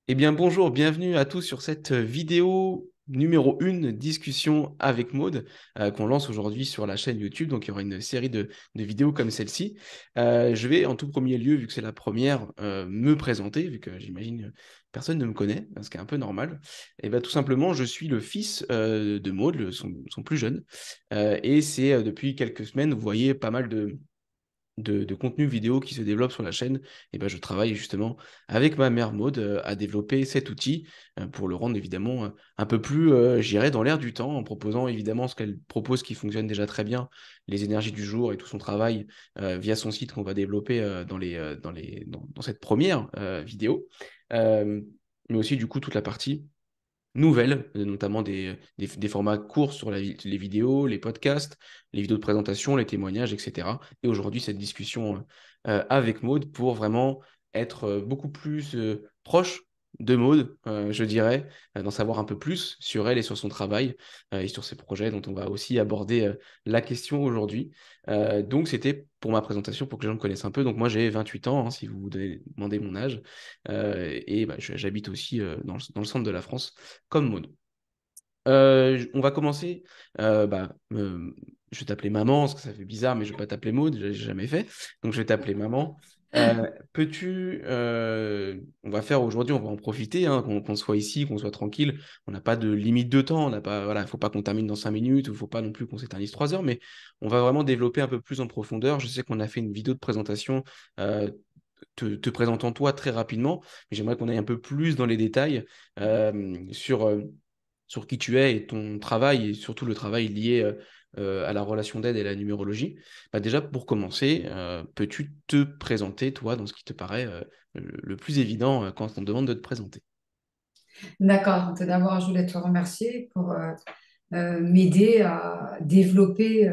Eh bien, bonjour, bienvenue à tous sur cette vidéo numéro 1, discussion avec Maud, qu'on lance aujourd'hui sur la chaîne YouTube. Donc, il y aura une série de vidéos comme celle-ci. Je vais en tout premier lieu, vu que c'est la première, me présenter, vu que j'imagine personne ne me connaît, ce qui est un peu normal. Et bien, tout simplement, je suis le fils de Maud, son plus jeune. Et c'est depuis quelques semaines, vous voyez pas mal de contenu vidéo qui se développe sur la chaîne, et ben je travaille justement avec ma mère Maud à développer cet outil pour le rendre évidemment un peu plus, je dirais, dans l'air du temps, en proposant évidemment ce qu'elle propose qui fonctionne déjà très bien, les énergies du jour et tout son travail via son site qu'on va développer dans cette première vidéo. Euh, mais aussi du coup toute la partie nouvelles, notamment des formats courts sur les vidéos, les podcasts, les vidéos de présentation, les témoignages, etc. Et aujourd'hui, cette discussion avec Maud pour vraiment être beaucoup plus proche de Maud, je dirais, d'en savoir un peu plus sur elle et sur son travail et sur ses projets dont on va aussi aborder la question aujourd'hui. Donc, c'était pour ma présentation, pour que les gens me connaissent un peu. Donc, moi, j'ai 28 ans, hein, si vous vous demandez mon âge. Et bah, j'habite aussi dans le centre de la France comme Maud. On va commencer. Je vais t'appeler maman, parce que ça fait bizarre, mais je vais pas t'appeler Maud, j'ai jamais fait. Donc je vais t'appeler maman. On va faire aujourd'hui, on va en profiter, hein, qu'on soit ici, qu'on soit tranquille. On n'a pas de limite de temps, on n'a pas, voilà, il faut pas qu'on termine dans 5 minutes, il faut pas non plus qu'on s'éternise 3 heures, mais on va vraiment développer un peu plus en profondeur. Je sais qu'on a fait une vidéo de présentation. Te présentant toi très rapidement, mais j'aimerais qu'on aille un peu plus dans les détails sur qui tu es et ton travail, et surtout le travail lié à la relation d'aide et à la numérologie. Bah déjà, pour commencer, peux-tu te présenter, toi, dans ce qui te paraît le plus évident quand on te demande de te présenter? D'accord. Tout d'abord, je voulais te remercier pour m'aider à développer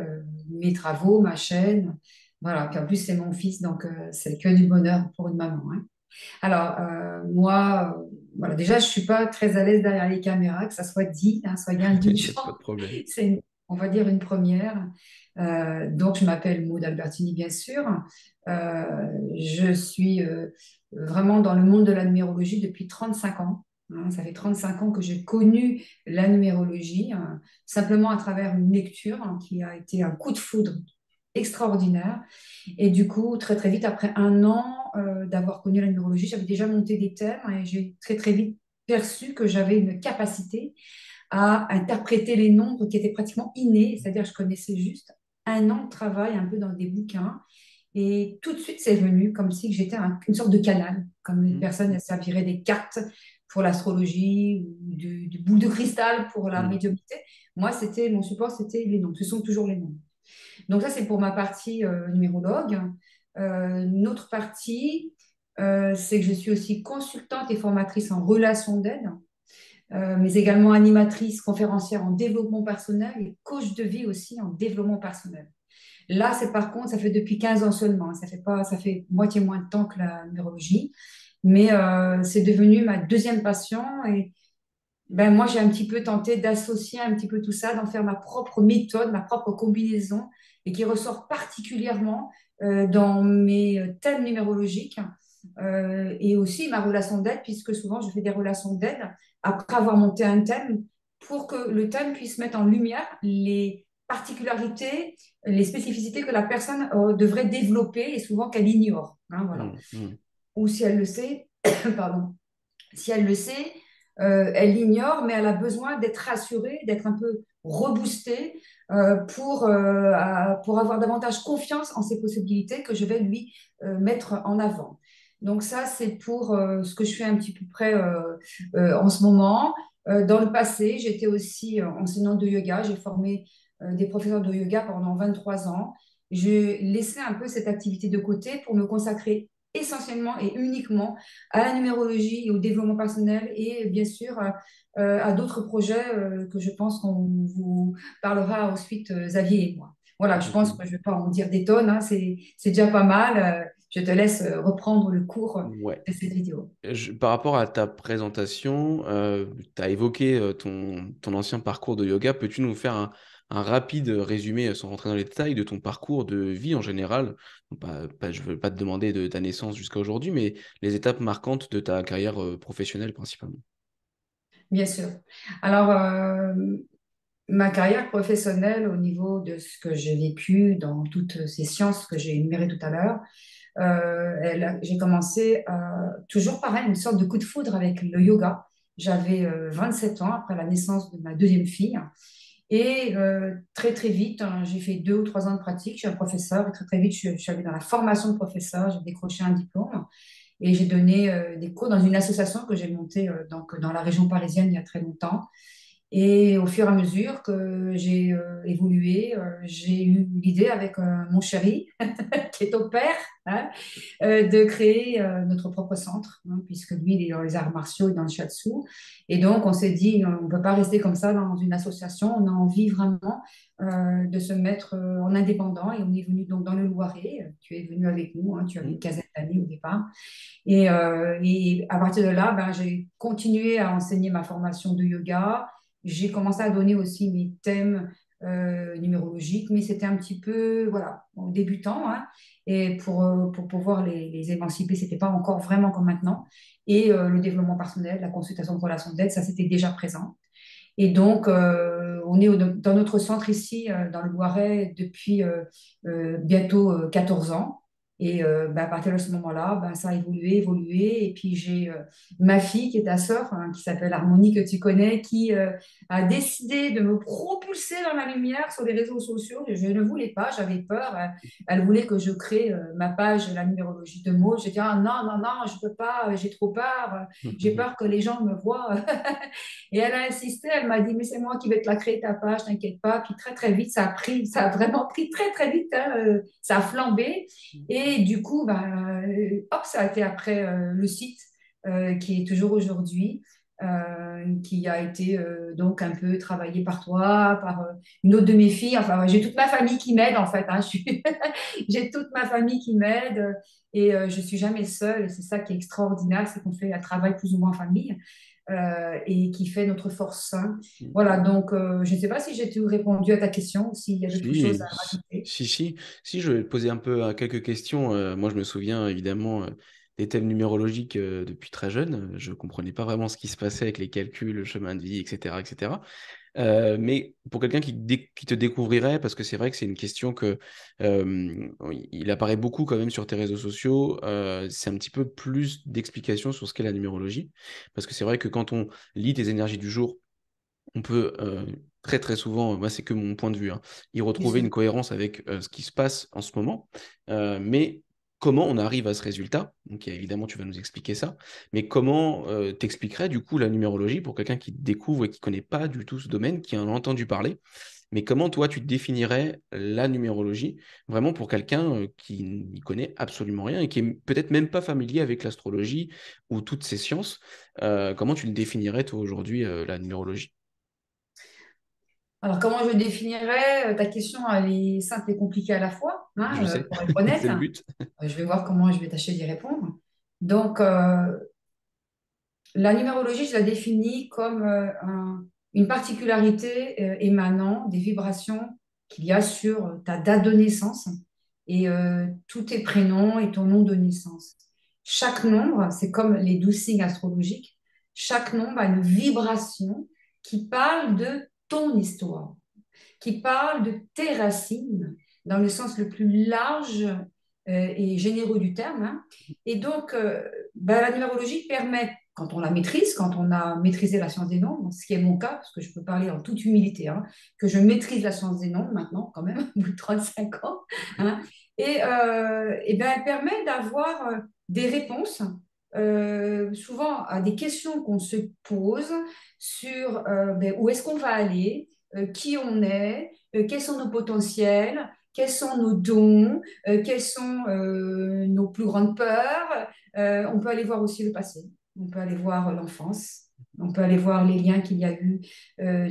mes travaux, ma chaîne. Voilà. Puis en plus, c'est mon fils, donc c'est que du bonheur pour une maman, hein. Alors, moi, voilà, déjà, je suis pas très à l'aise derrière les caméras, que ça soit dit, hein, soyez Pas de indulgents. problème. C'est, on va dire, une première. Donc, je m'appelle Maud Albertini, bien sûr. Je suis vraiment dans le monde de la numérologie depuis 35 ans. Hein. Ça fait 35 ans que j'ai connu la numérologie, simplement à travers une lecture, hein, qui a été un coup de foudre extraordinaire. Et du coup, très très vite, après un an d'avoir connu la numérologie, j'avais déjà monté des thèmes et j'ai très très vite perçu que j'avais une capacité à interpréter les nombres qui étaient pratiquement innés, c'est-à-dire je connaissais juste un an de travail un peu dans des bouquins. Et tout de suite, c'est venu comme si j'étais une sorte de canal, comme une Mhm. personne elle servirait des cartes pour l'astrologie ou du boule de cristal pour la Mhm. médiumnité. Moi, c'était mon support, c'était les nombres. Ce sont toujours les nombres. Donc ça, c'est pour ma partie numérologue. Une autre partie, c'est que je suis aussi consultante et formatrice en relations d'aide, mais également animatrice, conférencière en développement personnel et coach de vie aussi en développement personnel. Là, c'est par contre, ça fait depuis 15 ans seulement, hein. Ça fait pas, ça fait moitié moins de temps que la numérologie, mais c'est devenu ma deuxième passion et ben, moi, j'ai un petit peu tenté d'associer un petit peu tout ça, d'en faire ma propre méthode, ma propre combinaison, et qui ressort particulièrement dans mes thèmes numérologiques et aussi ma relation d'aide, puisque souvent je fais des relations d'aide après avoir monté un thème pour que le thème puisse mettre en lumière les particularités, les spécificités que la personne devrait développer et souvent qu'elle ignore. Hein, voilà. Mhm. Mhm. Ou si elle le sait, pardon, si elle le sait, elle l'ignore, mais elle a besoin d'être rassurée, d'être un peu reboostée pour avoir davantage confiance en ses possibilités que je vais lui mettre en avant. Donc ça, c'est pour ce que je fais un petit peu près en ce moment. Dans le passé, j'étais aussi enseignante de yoga. J'ai formé des professeurs de yoga pendant 23 ans. J'ai laissé un peu cette activité de côté pour me consacrer essentiellement et uniquement à la numérologie et au développement personnel et bien sûr à d'autres projets que je pense qu'on vous parlera ensuite, Xavier et moi. Voilà, je pense que je ne vais pas en dire des tonnes, hein, c'est déjà pas mal. Je te laisse reprendre le cours Ouais. de cette vidéo. Par rapport à ta présentation, tu as évoqué ton ancien parcours de yoga. Peux-tu nous faire un rapide résumé, sans rentrer dans les détails, de ton parcours de vie en général. Je ne veux pas te demander de ta naissance jusqu'à aujourd'hui, mais les étapes marquantes de ta carrière professionnelle principalement. Bien sûr. Alors, ma carrière professionnelle au niveau de ce que j'ai vécu dans toutes ces sciences que j'ai énumérées tout à l'heure, j'ai commencé toujours pareil, une sorte de coup de foudre avec le yoga. J'avais 27 ans après la naissance de ma deuxième fille. Et très, très vite, hein, j'ai fait 2 ou 3 ans de pratique. Je suis un professeur et très, très vite, je suis allée dans la formation de professeur. J'ai décroché un diplôme et j'ai donné des cours dans une association que j'ai montée donc, dans la région parisienne il y a très longtemps. Et au fur et à mesure que j'ai évolué, j'ai eu l'idée avec mon chéri, qui est au père, hein, de créer notre propre centre, hein, puisque lui, il est dans les arts martiaux et dans le shiatsu. Et donc, on s'est dit, on ne peut pas rester comme ça dans une association, on a envie vraiment de se mettre en indépendant. Et on est venu donc dans le Loiret, tu es venu avec nous, hein, tu avais une Mhm. quinzaine d'années au départ. Et à partir de là, ben, j'ai continué à enseigner ma formation de yoga. J'ai commencé à donner aussi mes thèmes numérologiques, mais c'était un petit peu, voilà, en débutant, hein. Et pour pouvoir les émanciper, c'était pas encore vraiment comme maintenant. Et le développement personnel, la consultation de relation d'aide, ça c'était déjà présent. Et donc, on est dans notre centre ici, dans le Loiret, depuis bientôt 14 ans. Et ben, à partir de ce moment-là, ben, ça a évolué, évolué. Et puis, j'ai ma fille, qui est ta sœur, hein, qui s'appelle Harmonie, que tu connais, qui a décidé de me propulser dans la lumière sur les réseaux sociaux. Je ne voulais pas, j'avais peur. Elle voulait que je crée ma page, la numérologie de mots. J'ai dit, ah, non, non, non, je ne peux pas, j'ai trop peur. J'ai peur que les gens me voient. Et elle a insisté, elle m'a dit, mais c'est moi qui vais te la créer ta page, t'inquiète pas. Puis très, très vite, ça a vraiment pris très, très vite, hein, ça a flambé. Et du coup, ben, hop, ça a été après le site qui est toujours aujourd'hui, qui a été donc un peu travaillé par toi, par une autre de mes filles. Enfin, ouais, j'ai toute ma famille qui m'aide en fait, hein. J'ai toute ma famille qui m'aide et je suis jamais seule. Et c'est ça qui est extraordinaire, c'est qu'on fait un travail plus ou moins en famille et qui fait notre force, hein. Voilà, donc je ne sais pas si j'ai tout répondu à ta question, ou s'il y a d'autres choses Si, à rajouter. si, je vais te poser un peu quelques questions. Moi, je me souviens évidemment des thèmes numérologiques depuis très jeune. Je ne comprenais pas vraiment ce qui se passait avec les calculs, le chemin de vie, etc., etc. Mais pour quelqu'un qui te découvrirait, parce que c'est vrai que c'est une question que il apparaît beaucoup quand même sur tes réseaux sociaux, c'est un petit peu plus d'explications sur ce qu'est la numérologie. Parce que c'est vrai que quand on lit tes énergies du jour, on peut très très souvent, moi c'est que mon point de vue, hein, y Bien retrouver sûr. une cohérence avec ce qui se passe en ce moment. Mais comment on arrive à ce résultat? Donc évidemment tu vas nous expliquer ça, mais comment t'expliquerais du coup la numérologie pour quelqu'un qui découvre et qui connaît pas du tout ce domaine, qui en a entendu parler, mais comment toi tu définirais la numérologie vraiment pour quelqu'un qui n'y connaît absolument rien et qui est peut-être même pas familier avec l'astrologie ou toutes ces sciences, comment tu le définirais toi aujourd'hui la numérologie? Alors, comment je définirais ta question? Elle est simple et compliquée à la fois, hein, Je sais, pour être honnête. c'est le but. Je vais voir comment je vais tâcher d'y répondre. Donc, la numérologie, je la définis comme une particularité émanant des vibrations qu'il y a sur ta date de naissance et tous tes prénoms et ton nom de naissance. Chaque nombre, c'est comme les 12 signes astrologiques, chaque nombre a une vibration qui parle de ton histoire, qui parle de tes racines dans le sens le plus large et généreux du terme, hein. Et donc, ben, la numérologie permet, quand on la maîtrise, quand on a maîtrisé la science des nombres, ce qui est mon cas, parce que je peux parler en toute humilité, hein, que je maîtrise la science des nombres maintenant, quand même, au bout de 35 ans, hein, et ben, elle permet d'avoir des réponses souvent à des questions qu'on se pose sur ben, où est-ce qu'on va aller, qui on est, quels sont nos potentiels, quels sont nos dons, quelles sont nos plus grandes peurs. On peut aller voir aussi le passé, on peut aller voir l'enfance, on peut aller voir les liens qu'il y a eu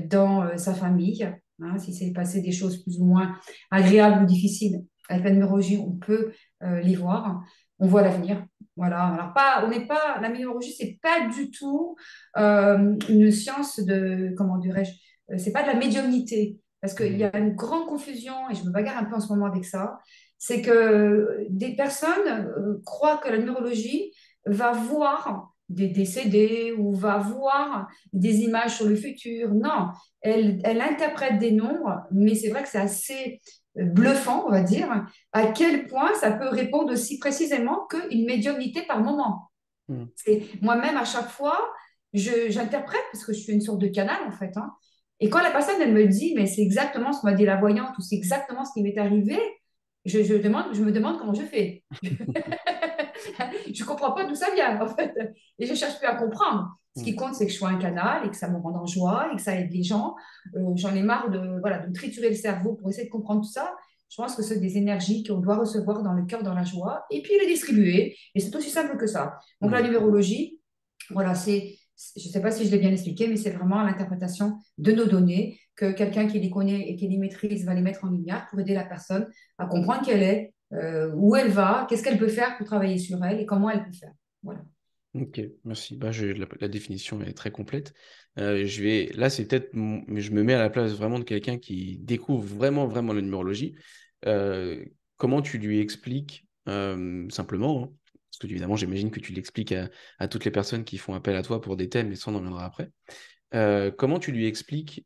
dans sa famille, hein, si c'est passé des choses plus ou moins agréables ou difficiles. Avec la numérologie, on peut les voir. On voit l'avenir. Voilà. Alors pas, on n'est pas, la numérologie, c'est pas du tout une science de, comment dirais-je, c'est pas de la médiumnité. parce qu'il y Mhm. a une grande confusion, et je me bagarre un peu en ce moment avec ça, c'est que des personnes croient que la numérologie va voir des décédés ou va voir des images sur le futur. Non, elle interprète des nombres, mais c'est vrai que c'est assez bluffant, on va dire, à quel point ça peut répondre aussi précisément qu'une médiumnité par moment. Mhm. C'est moi-même à chaque fois, j'interprète parce que je suis une sorte de canal en fait, hein. Et quand la personne elle me dit, mais c'est exactement ce que m'a dit la voyante ou c'est exactement ce qui m'est arrivé, je me demande comment je fais. Je ne comprends pas d'où ça vient en fait, et je cherche plus à comprendre. Ce qui Mhm. compte, c'est que je sois un canal et que ça me rende en joie et que ça aide les gens. J'en ai marre de, voilà, de me triturer le cerveau pour essayer de comprendre tout ça. Je pense que c'est des énergies qu'on doit recevoir dans le cœur, dans la joie, et puis les distribuer. Et c'est aussi simple que ça. Donc la Mhm. numérologie, voilà, je ne sais pas si je l'ai bien expliqué, mais c'est vraiment l'interprétation de nos données, que quelqu'un qui les connaît et qui les maîtrise va les mettre en lumière pour aider la personne à comprendre qui elle est, où elle va, qu'est-ce qu'elle peut faire pour travailler sur elle et comment elle peut faire. Voilà. Ok, merci. Bah, la définition est très complète. Là, c'est peut-être, mais je me mets à la place vraiment de quelqu'un qui découvre vraiment, vraiment la numérologie. Euh, Comment tu lui expliques, simplement, hein, parce que évidemment, j'imagine que tu l'expliques à toutes les personnes qui font appel à toi pour des thèmes, et ça, on en reviendra après. Comment tu lui expliques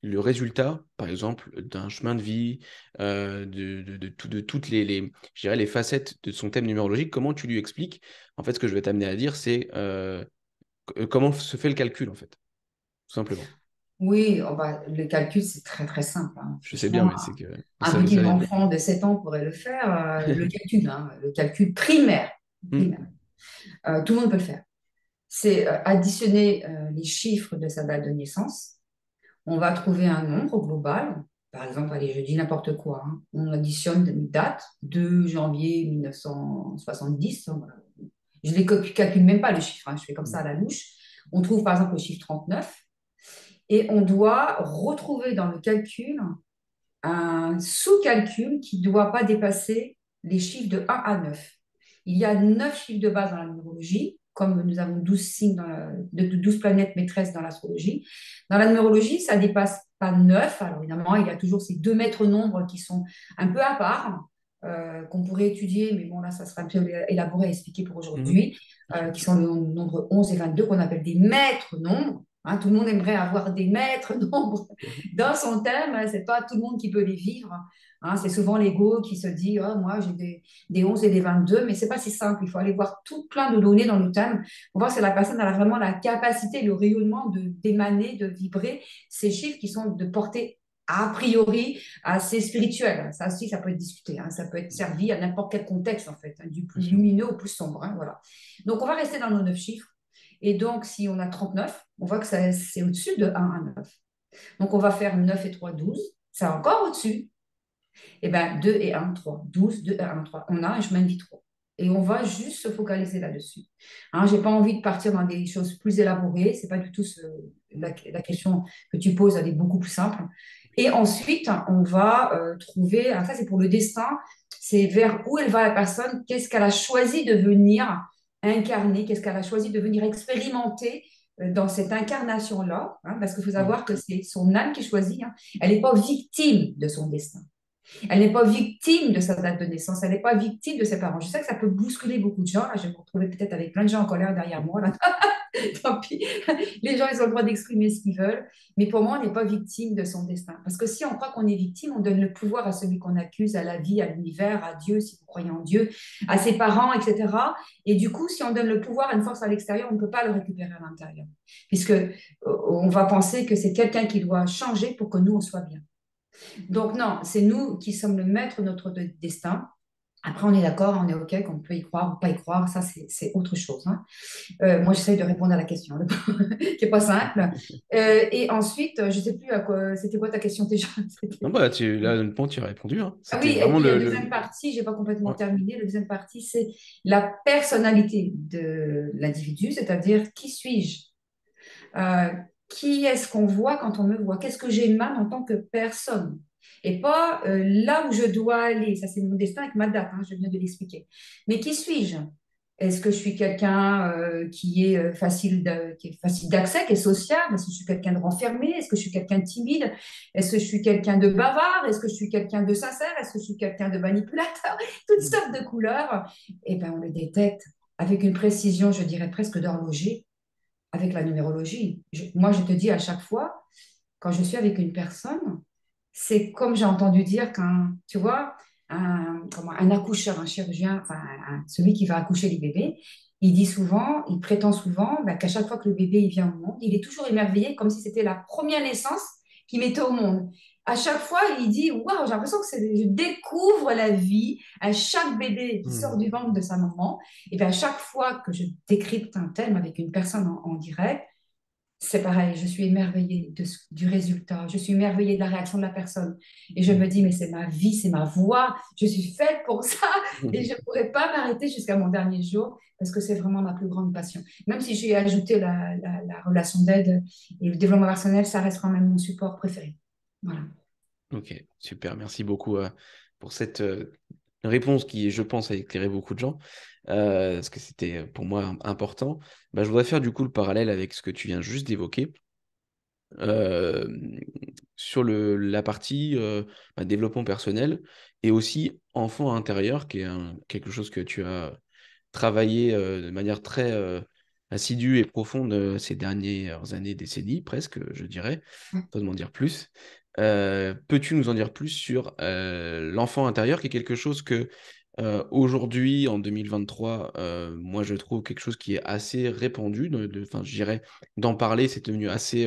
le résultat, par exemple, d'un chemin de vie, de toutes je dirais, les facettes de son thème numérologique? Comment tu lui expliques? En fait, ce que je vais t'amener à dire, c'est comment se fait le calcul, en fait, tout simplement. Oui, oh bah, le calcul, c'est très très simple, hein. Je sais bien, Franchement, mais c'est que un ça petit vient. enfant de 7 ans pourrait le faire. Le calcul, hein, le calcul primaire. Hmm. Primaire. Tout le monde peut le faire. C'est additionner les chiffres de sa date de naissance. On va trouver un nombre global. Par exemple, allez, je dis n'importe quoi, hein. On additionne une date, 2 janvier 1970. Voilà. Je ne les calcule même pas, les chiffres, hein. Je fais comme ça à la louche. On trouve par exemple le chiffre 39 et on doit retrouver dans le calcul un sous-calcul qui ne doit pas dépasser les chiffres de 1 à 9. Il y a 9 chiffres de base dans la numérologie, comme nous avons 12 signes de 12 planètes maîtresses dans l'astrologie. Dans la numérologie, ça ne dépasse pas 9. Alors évidemment, il y a toujours ces deux maîtres nombres qui sont un peu à part, qu'on pourrait étudier, mais bon, là, ça sera un peu élaboré à expliquer pour Mhm. aujourd'hui, Bien sûr. qui sont le nombre 11 et 22, qu'on appelle des maîtres nombres. Hein, tout le monde aimerait avoir des maîtres nombres dans son thème. C'est pas tout le monde qui peut les vivre. Hein, c'est souvent l'ego qui se dit oh, moi, j'ai des 11 et des 22, mais c'est pas si simple. Il faut aller voir tout plein de données dans le thème pour voir si la personne a vraiment la capacité, le rayonnement d'émaner, de vibrer ces chiffres qui sont de portée a priori assez spirituel. Ça aussi, ça peut être discuté, hein. Ça peut être servi à n'importe quel contexte, en fait, hein, du Bien plus sûr. lumineux au plus sombre, hein, voilà. Donc, on va rester dans nos 9 chiffres. Et donc, si on a 39, on voit que c'est au-dessus de 1 à 9. Donc, on va faire 9 et 3, 12. C'est encore au-dessus. Et bien, 2 et 1, 3. 12, 2 et 1, 3. On a un chemin de vie 3. Et on va juste se focaliser là-dessus. Hein, je n'ai pas envie de partir dans des choses plus élaborées. Ce n'est pas du tout la question que tu poses, elle est beaucoup plus simple. Et ensuite, on va trouver, ça c'est pour le destin, c'est vers où elle va la personne, qu'est-ce qu'elle a choisi de venir incarner, qu'est-ce qu'elle a choisi de venir expérimenter dans cette incarnation-là, hein, parce qu'il faut Mhm. savoir que c'est son âme qui choisit, hein. Elle n'est pas victime de son destin. Elle n'est pas victime de sa date de naissance, elle n'est pas victime de ses parents. Je sais que ça peut bousculer beaucoup de gens. Là, je vais me retrouver peut-être avec plein de gens en colère derrière moi. Là. Tant pis. Les gens, ils ont le droit d'exprimer ce qu'ils veulent. Mais pour moi, on n'est pas victime de son destin. Parce que si on croit qu'on est victime, on donne le pouvoir à celui qu'on accuse, à la vie, à l'univers, à Dieu, si vous croyez en Dieu, à ses parents, etc. Et du coup, si on donne le pouvoir à une force à l'extérieur, on ne peut pas le récupérer à l'intérieur. Puisque on va penser que c'est quelqu'un qui doit changer pour que nous, on soit bien. Donc non, c'est nous qui sommes le maître de notre destin. Après, on est d'accord, on est OK, qu'on peut y croire ou pas y croire, ça c'est autre chose, hein. Moi, j'essaye de répondre à la question, qui n'est pas simple. Et ensuite, je ne sais plus c'était quoi ta question déjà. Non, bah, là, honnêtement, tu as répondu, hein. Ah C'était oui, et vraiment puis la deuxième partie, je n'ai pas complètement Ouais. terminé. La deuxième partie, c'est la personnalité de l'individu, c'est-à-dire qui suis-je? Euh, qui est-ce qu'on voit quand on me voit? Qu'est-ce que j'émane en tant que personne? Et pas là où je dois aller. Ça, c'est mon destin avec ma date, hein, je viens de l'expliquer. Mais qui suis-je? Est-ce que je suis quelqu'un qui est facile d'accès, qui est sociable? Est-ce que je suis quelqu'un de renfermé? Est-ce que je suis quelqu'un de timide? Est-ce que je suis quelqu'un de bavard? Est-ce que je suis quelqu'un de sincère? Est-ce que je suis quelqu'un de manipulateur? Toutes sortes de couleurs. Eh bien, on les détecte avec une précision, je dirais presque d'horloger, avec la numérologie. Moi, je te dis à chaque fois, quand je suis avec une personne, c'est comme j'ai entendu dire qu'un, tu vois, un accoucheur, un chirurgien, enfin, celui qui va accoucher les bébés, il dit souvent, il prétend souvent qu'à chaque fois que le bébé il vient au monde, il est toujours émerveillé comme si c'était la première naissance qu'il mettait au monde. À chaque fois, il dit, waouh, j'ai l'impression que je découvre la vie à chaque bébé qui sort Hmm. du ventre de sa maman. Et bien, à chaque fois que je décrypte un thème avec une personne en direct, c'est pareil, je suis émerveillée du résultat, je suis émerveillée de la réaction de la personne. Et je me dis, mais c'est ma vie, c'est ma voix, je suis faite pour ça et je ne pourrais pas m'arrêter jusqu'à mon dernier jour parce que c'est vraiment ma plus grande passion. Même si j'ai ajouté la relation d'aide et le développement personnel, ça reste quand même mon support préféré. Voilà. Ok, super. Merci beaucoup pour cette réponse qui, je pense, a éclairé beaucoup de gens, parce que c'était pour moi important. Bah, je voudrais faire du coup le parallèle avec ce que tu viens juste d'évoquer. euh, sur la partie développement personnel et aussi enfant intérieur, qui est quelque chose que tu as travaillé de manière très assidue et profonde ces dernières années, décennies presque, je dirais, pas de m'en dire plus. Peux-tu nous en dire plus sur l'enfant intérieur, qui est quelque chose que aujourd'hui, en 2023, moi je trouve quelque chose qui est assez répandu, enfin, je dirais, d'en parler, c'est devenu assez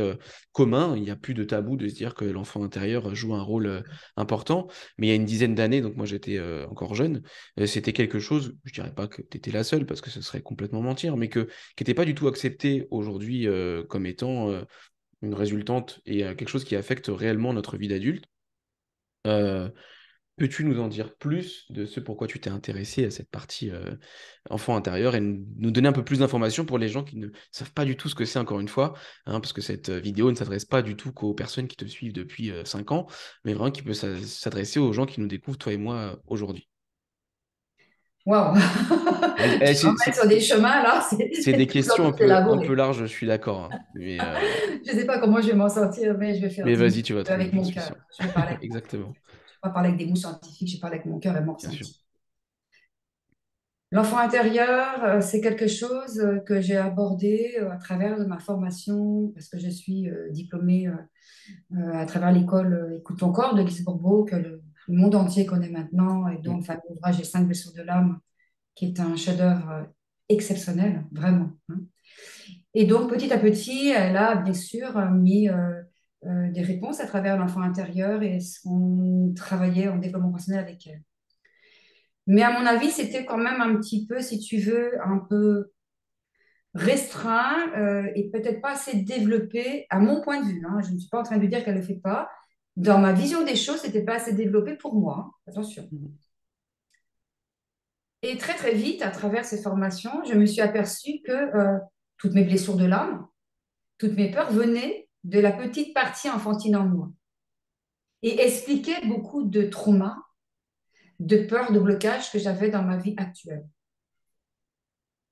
commun. Il n'y a plus de tabou de se dire que l'enfant intérieur joue un rôle important. Mais il y a une dizaine d'années, donc moi j'étais encore jeune, c'était quelque chose, je dirais pas que tu étais la seule, parce que ce serait complètement mentir, mais qui n'était pas du tout accepté aujourd'hui comme étant une résultante et quelque chose qui affecte réellement notre vie d'adulte. Euh, Peux-tu nous en dire plus de ce pourquoi tu t'es intéressé à cette partie enfant intérieur et nous donner un peu plus d'informations pour les gens qui ne savent pas du tout ce que c'est, encore une fois, hein, parce que cette vidéo ne s'adresse pas du tout qu'aux personnes qui te suivent depuis 5 ans, mais vraiment qui peut s'adresser aux gens qui nous découvrent, toi et moi, aujourd'hui. Waouh! Eh, Tu m'emmènes sur des chemins là, c'est c'est des de plus en questions plus un peu élaboré. larges, je suis d'accord, hein, Je ne sais pas comment je vais m'en sortir, mais je vais faire mais vas-y, digne tu vas trouver, avec j'en mon suis cœur. sûr. Je vais parler avec mon cœur. Exactement, Je ne vais pas parler avec des mots scientifiques, je parle avec mon cœur et mon bien sûr. ressenti. L'enfant intérieur, c'est quelque chose que j'ai abordé à travers de ma formation, parce que je suis diplômée à travers l'école Écoute ton corps de Lise Bourbeau, que le monde entier connaît maintenant, et dont Mm. le fameux ouvrage Les 5 blessures de l'âme, qui est un chef-d'œuvre exceptionnel, vraiment, hein. Et donc, petit à petit, elle a bien sûr mis des réponses à travers l'enfant intérieur et on travaillait en développement personnel avec elle. Mais à mon avis, c'était quand même un petit peu, si tu veux, un peu restreint et peut-être pas assez développé, à mon point de vue, hein. Je ne suis pas en train de dire qu'elle ne le fait pas. Dans ma vision des choses, c'était pas assez développé pour moi, hein. Attention. Mm. Et très, très vite, à travers ces formations, je me suis aperçue que toutes mes blessures de l'âme, toutes mes peurs venaient de la petite partie enfantine en moi et expliquaient beaucoup de traumas, de peurs, de blocages que j'avais dans ma vie actuelle.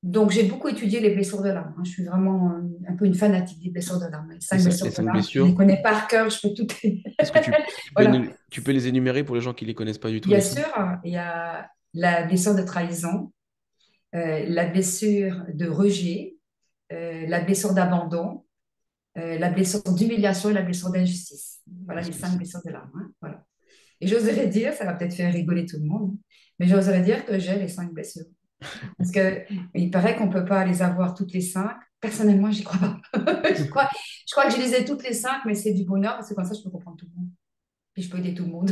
Donc, j'ai beaucoup étudié les blessures de l'âme, hein. Je suis vraiment un peu une fanatique des blessures de l'âme. Les cinq Les blessures de cinq l'âme, je les blessures, connais par cœur, je peux toutes les... est-ce que Voilà. tu peux les énumérer pour les gens qui les connaissent pas du tout, Bien les cinq? sûr, il y a la blessure de trahison, la blessure de rejet, la blessure d'abandon, la blessure d'humiliation et la blessure d'injustice. Voilà les 5 blessures de l'âme, hein. Voilà. Et j'oserais dire, ça va peut-être faire rigoler tout le monde, mais j'oserais dire que j'ai les 5 blessures. Parce qu'il paraît qu'on ne peut pas les avoir toutes les 5. Personnellement, j'y crois pas. Je crois que je les ai toutes les 5, mais c'est du bonheur parce que comme ça, je peux comprendre tout le monde. Puis je peux aider tout le monde.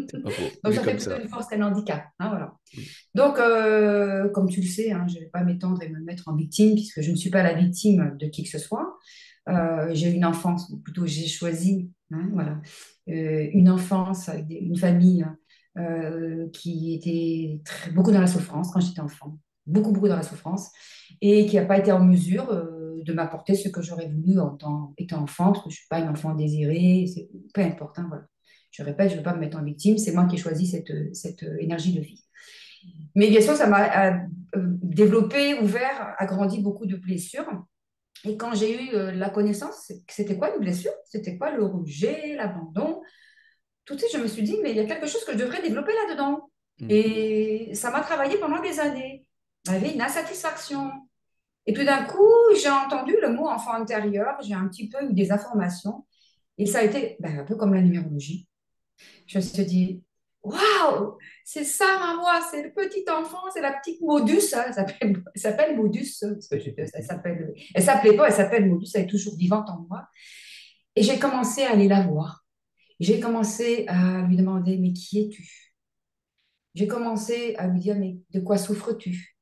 C'est pas faux, Donc, vu ça fait comme plutôt ça. une force qu'un handicap, hein, voilà. Mm. Donc, comme tu le sais, hein, je ne vais pas m'étendre et me mettre en victime puisque je ne suis pas la victime de qui que ce soit. J'ai eu une enfance, ou plutôt j'ai choisi, hein, voilà, une enfance avec une famille qui était beaucoup dans la souffrance quand j'étais enfant, beaucoup, beaucoup dans la souffrance, et qui n'a pas été en mesure de m'apporter ce que j'aurais voulu en tant étant enfant, parce que je ne suis pas une enfant désirée, peu importe, hein, voilà. Je répète, je ne veux pas me mettre en victime, c'est moi qui ai choisi cette énergie de vie. Mais bien sûr, ça m'a développé, ouvert, agrandi beaucoup de blessures. Et quand j'ai eu la connaissance, c'était quoi une blessure? C'était quoi le rejet, l'abandon? Tout de suite, je me suis dit, mais il y a quelque chose que je devrais développer là-dedans. Mm. Et ça m'a travaillé pendant des années. J'avais une insatisfaction. Et tout d'un coup, j'ai entendu le mot enfant intérieur, j'ai un petit peu eu des informations. Et ça a été un peu comme la numérologie. Je me suis dit, waouh, c'est ça ma voix, c'est le petit enfant, c'est la petite Modus, hein, elle s'appelle Modus, parce que elle s'appelait pas, elle s'appelle Modus, elle est toujours vivante en moi. Et j'ai commencé à aller la voir. J'ai commencé à lui demander, mais qui es-tu? J'ai commencé à lui dire, mais de quoi souffres-tu?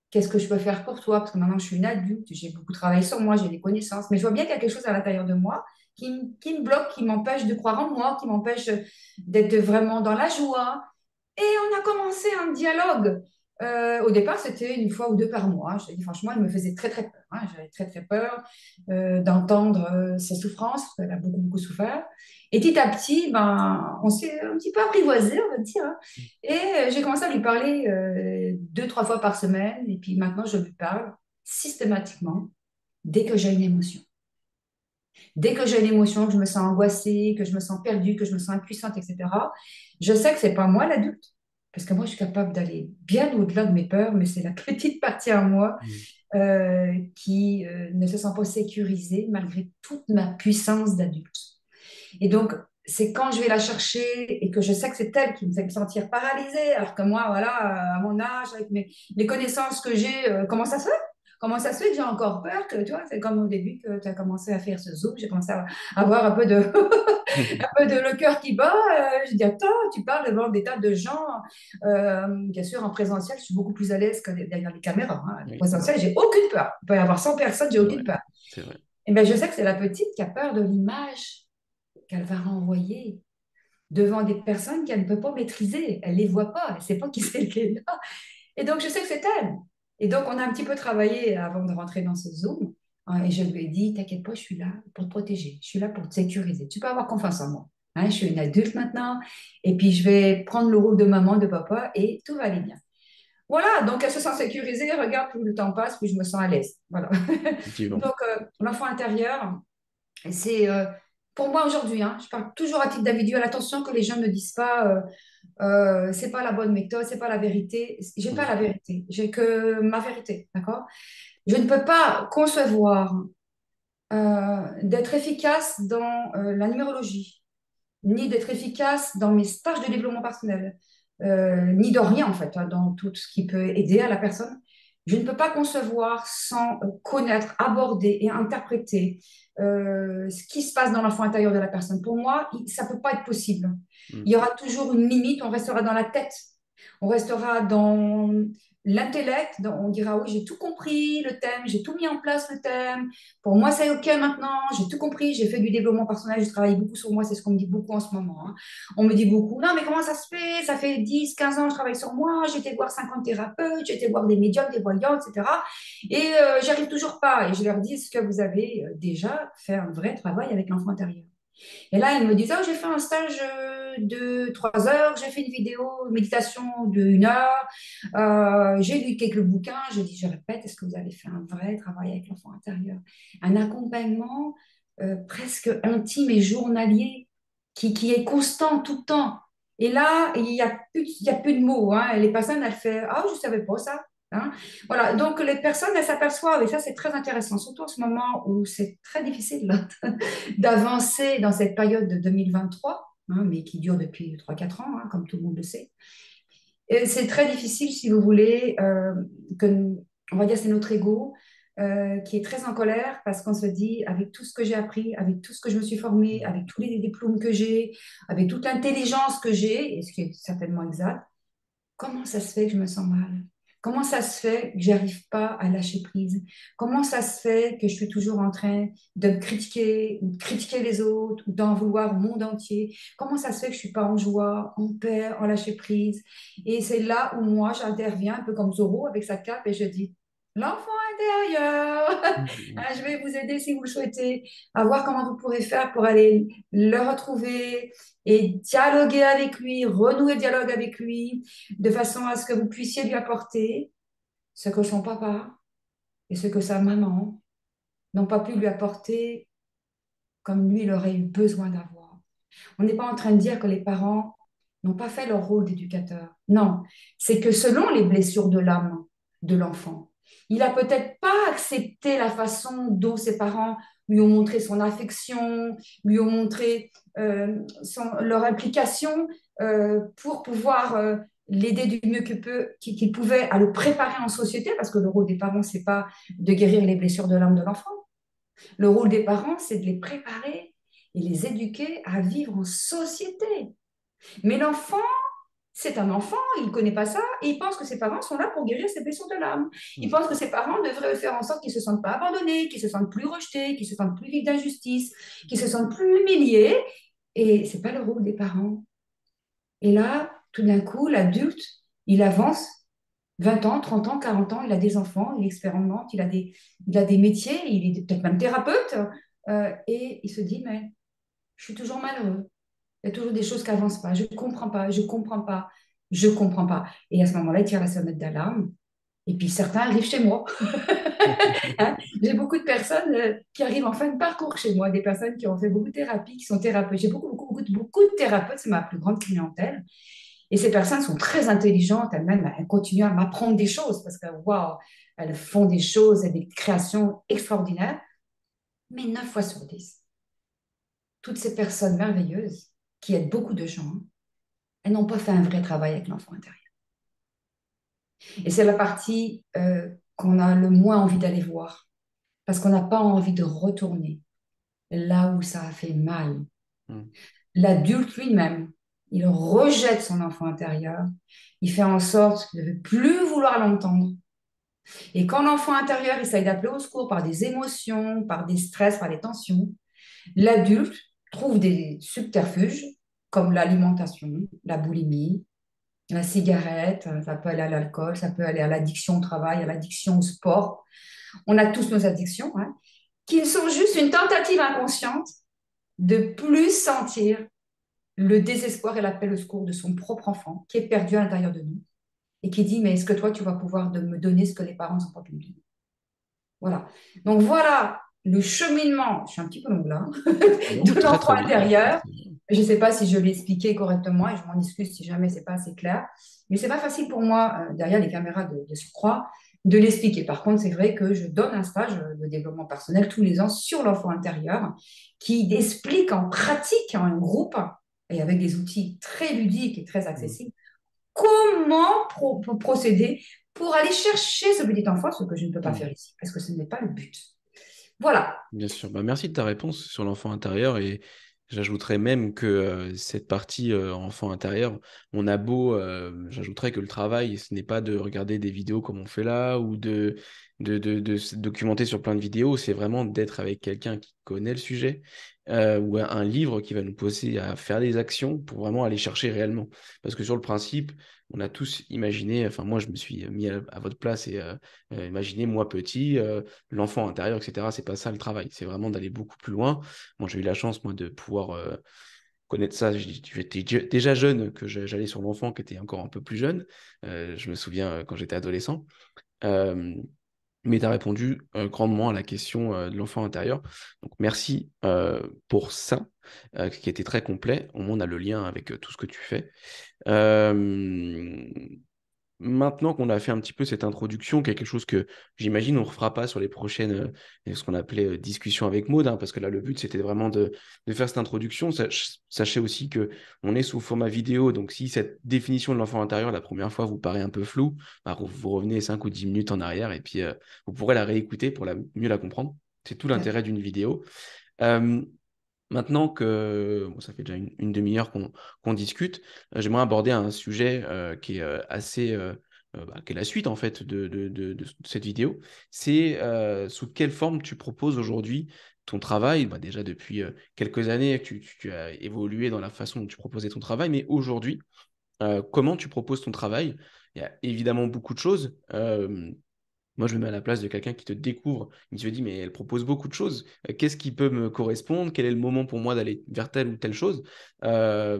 Qu'est-ce que je peux faire pour toi? Parce que maintenant, je suis une adulte, j'ai beaucoup travaillé sur moi, j'ai des connaissances, mais je vois bien qu'il y a quelque chose à l'intérieur de moi qui me bloque, qui m'empêche de croire en moi, qui m'empêche d'être vraiment dans la joie. Et on a commencé un dialogue. Au départ, c'était une fois ou deux par mois. Je te dis franchement, il me faisait très, très peur, hein. J'avais très, très peur d'entendre ses souffrances, parce qu'elle a beaucoup, beaucoup souffert. Et petit à petit, on s'est un petit peu apprivoisé, on va dire, hein. Et j'ai commencé à lui parler deux, trois fois par semaine. Et puis maintenant, je lui parle systématiquement dès que j'ai une émotion. Dès que j'ai une émotion, que je me sens angoissée, que je me sens perdue, que je me sens impuissante, etc., je sais que c'est pas moi l'adulte, parce que moi, je suis capable d'aller bien au-delà de mes peurs, mais c'est la petite partie en moi Mm. qui ne se sent pas sécurisée malgré toute ma puissance d'adulte. Et donc, c'est quand je vais la chercher et que je sais que c'est elle qui me fait me sentir paralysée, alors que moi, voilà, à mon âge, avec les connaissances que j'ai, comment ça se fait? Comment ça se fait que j'ai encore peur que, tu vois, c'est comme au début que tu as commencé à faire ce zoom, j'ai commencé à avoir un peu de, un peu de le cœur qui bat. Je dis, attends, tu parles devant des tas de gens. Bien sûr, en présentiel, je suis beaucoup plus à l'aise que derrière les caméras, hein. En Oui, présentiel, j'ai aucune peur. Il peut y avoir 100 personnes, j'ai c'est aucune vrai. peur. C'est vrai. Et ben, je sais que c'est la petite qui a peur de l'image qu'elle va renvoyer devant des personnes qu'elle ne peut pas maîtriser. Elle ne les voit pas, elle ne sait pas qui c'est qui est là. Et donc, je sais que c'est elle. Et donc, on a un petit peu travaillé avant de rentrer dans ce Zoom. Et je lui ai dit, t'inquiète pas, je suis là pour te protéger. Je suis là pour te sécuriser. Tu peux avoir confiance en moi. Hein, je suis une adulte maintenant. Et puis, je vais prendre le rôle de maman, de papa, et tout va aller bien. Voilà, donc elle se sent sécurisée. Regarde, plus le temps passe, plus je me sens à l'aise. Voilà. Effectivement. Donc, l'enfant intérieur, c'est pour moi aujourd'hui, hein, je parle toujours à titre individuel. Attention que les gens ne disent pas c'est pas la bonne méthode, c'est pas la vérité. J'ai pas Mm. la vérité, j'ai que ma vérité, d'accord? Je ne peux pas concevoir d'être efficace dans la numérologie, ni d'être efficace dans mes stages de développement personnel, ni de rien en fait, hein, dans tout ce qui peut aider à la personne. Je ne peux pas concevoir sans connaître, aborder et interpréter ce qui se passe dans l'enfant intérieur de la personne. Pour moi, ça ne peut pas être possible. Mm. Il y aura toujours une limite, on restera dans la tête, on restera dans l'intellect, on dira oui, j'ai tout compris, le thème, j'ai tout mis en place, le thème. Pour moi, c'est OK maintenant, j'ai tout compris, j'ai fait du développement personnel, je travaille beaucoup sur moi, c'est ce qu'on me dit beaucoup en ce moment, hein. On me dit beaucoup, non, mais comment ça se fait? Ça fait 10, 15 ans que je travaille sur moi, j'ai été voir 50 thérapeutes, j'ai été voir des médiums, des voyants, etc. Et j'y arrive toujours pas. Et je leur dis, est-ce que vous avez déjà fait un vrai travail avec l'enfant intérieur? Et là, elle me disait, oh, j'ai fait un stage de 3 heures, j'ai fait une vidéo méditation d'1 heure, j'ai lu quelques bouquins. Je dis, je répète, est-ce que vous avez fait un vrai travail avec l'enfant intérieur? Un accompagnement presque intime et journalier qui est constant tout le temps. Et là, il y a plus de mots, hein. Et les personnes, elles font, ah, je ne savais pas ça, hein. Voilà, donc les personnes, elles s'aperçoivent, et ça, c'est très intéressant, surtout en ce moment où c'est très difficile là, d'avancer dans cette période de 2023, hein, mais qui dure depuis 3 4 ans, hein, comme tout le monde le sait. Et c'est très difficile, si vous voulez, on va dire c'est notre ego qui est très en colère parce qu'on se dit, avec tout ce que j'ai appris, avec tout ce que je me suis formée, avec tous les diplômes que j'ai, avec toute l'intelligence que j'ai, et ce qui est certainement exact, comment ça se fait que je me sens mal? Comment ça se fait que j'arrive pas à lâcher prise? Comment ça se fait que je suis toujours en train de me critiquer ou de critiquer les autres ou d'en vouloir au monde entier? Comment ça se fait que je suis pas en joie, en paix, en lâcher prise? Et c'est là où moi j'interviens un peu comme Zorro avec sa cape et je dis l'enfant intérieur. Mhm. Je vais vous aider si vous le souhaitez, à voir comment vous pourrez faire pour aller le retrouver et dialoguer avec lui, renouer le dialogue avec lui, de façon à ce que vous puissiez lui apporter ce que son papa et ce que sa maman n'ont pas pu lui apporter comme lui, il aurait eu besoin d'avoir. On n'est pas en train de dire que les parents n'ont pas fait leur rôle d'éducateur. Non, c'est que selon les blessures de l'âme de l'enfant, il a peut-être pas accepté la façon dont ses parents lui ont montré son affection, lui ont montré leur implication pour pouvoir l'aider du mieux qu'il pouvait à le préparer en société, parce que le rôle des parents, c'est pas de guérir les blessures de l'âme de l'enfant. Le rôle des parents, c'est de les préparer et les éduquer à vivre en société. Mais l'enfant, c'est un enfant, il ne connaît pas ça, et il pense que ses parents sont là pour guérir ses blessures de l'âme. Il pense que ses parents devraient faire en sorte qu'il ne se sente pas abandonné, qu'il ne se sente plus rejeté, qu'il ne se sente plus victime d'injustice, qu'il ne se sente plus humilié. Et ce n'est pas le rôle des parents. Et là, tout d'un coup, l'adulte, il avance 20 ans, 30 ans, 40 ans, il a des enfants, il expérimente, il a des métiers, il est peut-être même thérapeute, et il se dit, mais je suis toujours malheureux. Il y a toujours des choses qui n'avancent pas. Je ne comprends pas, je ne comprends pas, je ne comprends pas. Et à ce moment-là, il tire la sonnette d'alarme. Et puis certains arrivent chez moi. Hein. J'ai beaucoup de personnes qui arrivent en fin de parcours chez moi, des personnes qui ont fait beaucoup de thérapie, qui sont thérapeutes. J'ai beaucoup de thérapeutes, c'est ma plus grande clientèle. Et ces personnes sont très intelligentes, elles-mêmes, elles continuent à m'apprendre des choses parce que, waouh, elles font des choses et des créations extraordinaires. Mais 9 fois sur 10, toutes ces personnes merveilleuses qui aident beaucoup de gens, elles n'ont pas fait un vrai travail avec l'enfant intérieur. Et c'est la partie qu'on a le moins envie d'aller voir parce qu'on n'a pas envie de retourner là où ça a fait mal. Mhm. L'adulte lui-même, il rejette son enfant intérieur, il fait en sorte de ne plus vouloir l'entendre. Et quand l'enfant intérieur essaye d'appeler au secours par des émotions, par des stress, par des tensions, l'adulte trouve des subterfuges comme l'alimentation, la boulimie, la cigarette, ça peut aller à l'alcool, ça peut aller à l'addiction au travail, à l'addiction au sport. On a tous nos addictions, hein, qui sont juste une tentative inconsciente de plus sentir le désespoir et l'appel au secours de son propre enfant qui est perdu à l'intérieur de nous et qui dit, mais est-ce que toi, tu vas pouvoir me donner ce que les parents n'ont pas pu me donner? Voilà. Donc voilà le cheminement, je suis un petit peu longue là, Non, de très l'enfant très bien. intérieur. Je ne sais pas si je l'ai expliqué correctement et je m'en excuse si jamais c'est pas assez clair. Mais c'est pas facile pour moi, derrière les caméras de surcroît, de l'expliquer. Par contre, c'est vrai que je donne un stage de développement personnel tous les ans sur l'enfant intérieur qui explique en pratique, en groupe et avec des outils très ludiques et très Mhm. accessibles, comment procéder pour aller chercher ce petit enfant, ce que je ne peux pas faire Mhm. ici, parce que ce n'est pas le but. Voilà. Bien sûr. Bah, merci de ta réponse sur l'enfant intérieur et j'ajouterais même que cette partie enfant intérieur, on a beau, j'ajouterais que le travail, ce n'est pas de regarder des vidéos comme on fait là ou de se documenter sur plein de vidéos, c'est vraiment d'être avec quelqu'un qui connaît le sujet ou un livre qui va nous pousser à faire des actions pour vraiment aller chercher réellement. Parce que sur le principe, on a tous imaginé, enfin moi je me suis mis à votre place et imaginé moi petit, l'enfant intérieur, etc. C'est pas ça le travail, c'est vraiment d'aller beaucoup plus loin. Moi j'ai eu la chance moi de pouvoir connaître ça. J'étais déjà jeune que j'allais sur l'enfant qui était encore un peu plus jeune. Je me souviens quand j'étais adolescent. Euh, mais tu as répondu grandement à la question de l'enfant intérieur. Donc merci pour ça, qui était très complet. Au moins, on a le lien avec tout ce que tu fais. Euh, Maintenant qu'on a fait un petit peu cette introduction, quelque chose que j'imagine on ne refera pas sur les prochaines, ce qu'on appelait discussions avec Maud, hein, parce que là le but c'était vraiment de faire cette introduction. Sachez aussi que on est sous format vidéo, donc si cette définition de l'enfant intérieur la première fois vous paraît un peu floue, bah, vous revenez 5 ou 10 minutes en arrière et puis vous pourrez la réécouter pour mieux la comprendre. C'est tout l'intérêt d'une vidéo. Euh, Maintenant que bon, ça fait déjà une demi-heure qu'on discute, j'aimerais aborder un sujet qui est assez, qui est la suite en fait de cette vidéo. C'est sous quelle forme tu proposes aujourd'hui ton travail. Bah, déjà depuis quelques années, tu as évolué dans la façon dont tu proposais ton travail, mais aujourd'hui, comment tu proposes ton travail? Il y a évidemment beaucoup de choses. Moi, je me mets à la place de quelqu'un qui te découvre, il se dit, mais elle propose beaucoup de choses. Qu'est-ce qui peut me correspondre? Quel est le moment pour moi d'aller vers telle ou telle chose? Euh,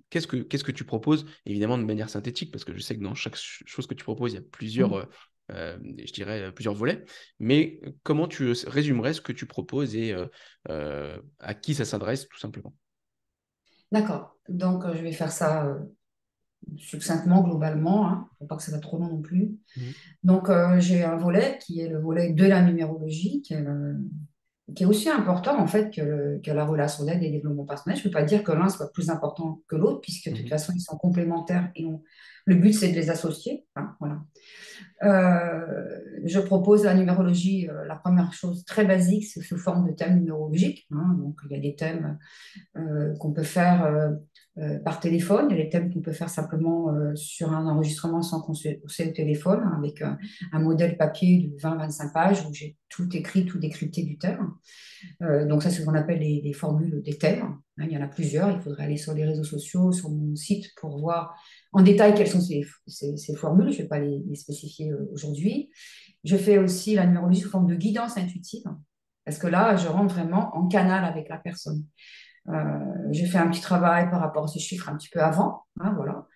qu'est-ce que tu proposes? Évidemment, de manière synthétique, parce que je sais que dans chaque chose que tu proposes, il y a plusieurs, je dirais, plusieurs volets. Mais comment tu résumerais ce que tu proposes et à qui ça s'adresse, tout simplement? D'accord. Donc, je vais faire ça succinctement, globalement, hein. Faut pas que ça soit trop long non plus. Mhm. Donc, j'ai un volet qui est le volet de la numérologie, qui est aussi important en fait que la relation d'aide et développement personnel. Je ne peux pas dire que l'un soit plus important que l'autre, puisque de toute Mhm. façon, ils sont complémentaires et le but, c'est de les associer, hein, voilà. Je propose la numérologie, la première chose très basique, c'est sous forme de thèmes numérologiques, hein. Donc, il y a des thèmes qu'on peut faire par téléphone. Il y a des thèmes qu'on peut faire simplement sur un enregistrement sans qu'on se au téléphone, hein, avec un modèle papier de 20-25 pages où j'ai tout écrit, tout décrypté du thème. Donc ça, c'est ce qu'on appelle les formules des thèmes, hein. Il y en a plusieurs. Il faudrait aller sur les réseaux sociaux, sur mon site pour voir en détail quelles sont ces formules. Je ne vais pas les spécifier aujourd'hui. Je fais aussi la numérologie sous forme de guidance intuitive, parce que là, je rentre vraiment en canal avec la personne. J'ai fait un petit travail par rapport à ces chiffres un petit peu avant, hein, voilà.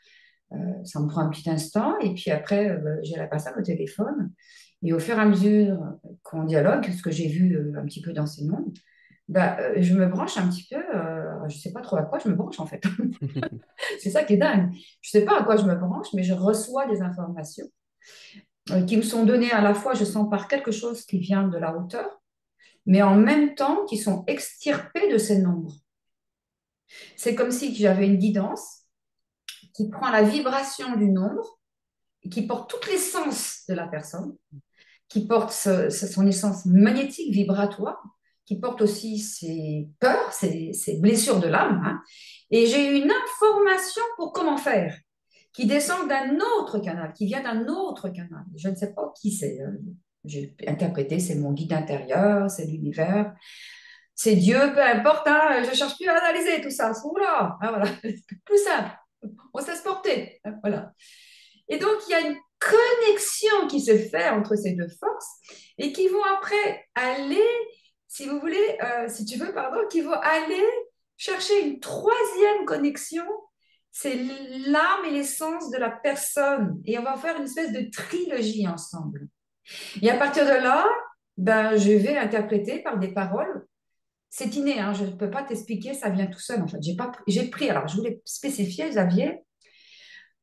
Ça me prend un petit instant et puis après, j'ai la personne au téléphone et au fur et à mesure qu'on dialogue, ce que j'ai vu un petit peu dans ces mondes, bah, je me branche un petit peu, je ne sais pas trop à quoi je me branche en fait. C'est ça qui est dingue. Je ne sais pas à quoi je me branche, mais je reçois des informations qui me sont données à la fois, je sens, par quelque chose qui vient de la hauteur, mais en même temps qui sont extirpés de ces nombres. C'est comme si j'avais une guidance qui prend la vibration du nombre, qui porte toute l'essence de la personne, qui porte son essence magnétique, vibratoire, qui porte aussi ses peurs, ses blessures de l'âme, hein. Et j'ai une information pour comment faire, qui descend d'un autre canal, qui vient d'un autre canal. Je ne sais pas qui c'est. J'ai interprété, c'est mon guide intérieur, c'est l'univers, c'est Dieu, peu importe, hein, je ne cherche plus à analyser tout ça, c'est là, hein, voilà. Plus simple, on se laisse porter, hein, voilà. Et donc, il y a une connexion qui se fait entre ces deux forces et qui vont après aller, si vous voulez, si tu veux, pardon, qui vont aller chercher une troisième connexion, c'est l'âme et l'essence de la personne. Et on va faire une espèce de trilogie ensemble. Et à partir de là, ben, je vais interpréter par des paroles. C'est inné, hein, je ne peux pas t'expliquer, ça vient tout seul en fait. J'ai pris, alors je voulais spécifier, Xavier,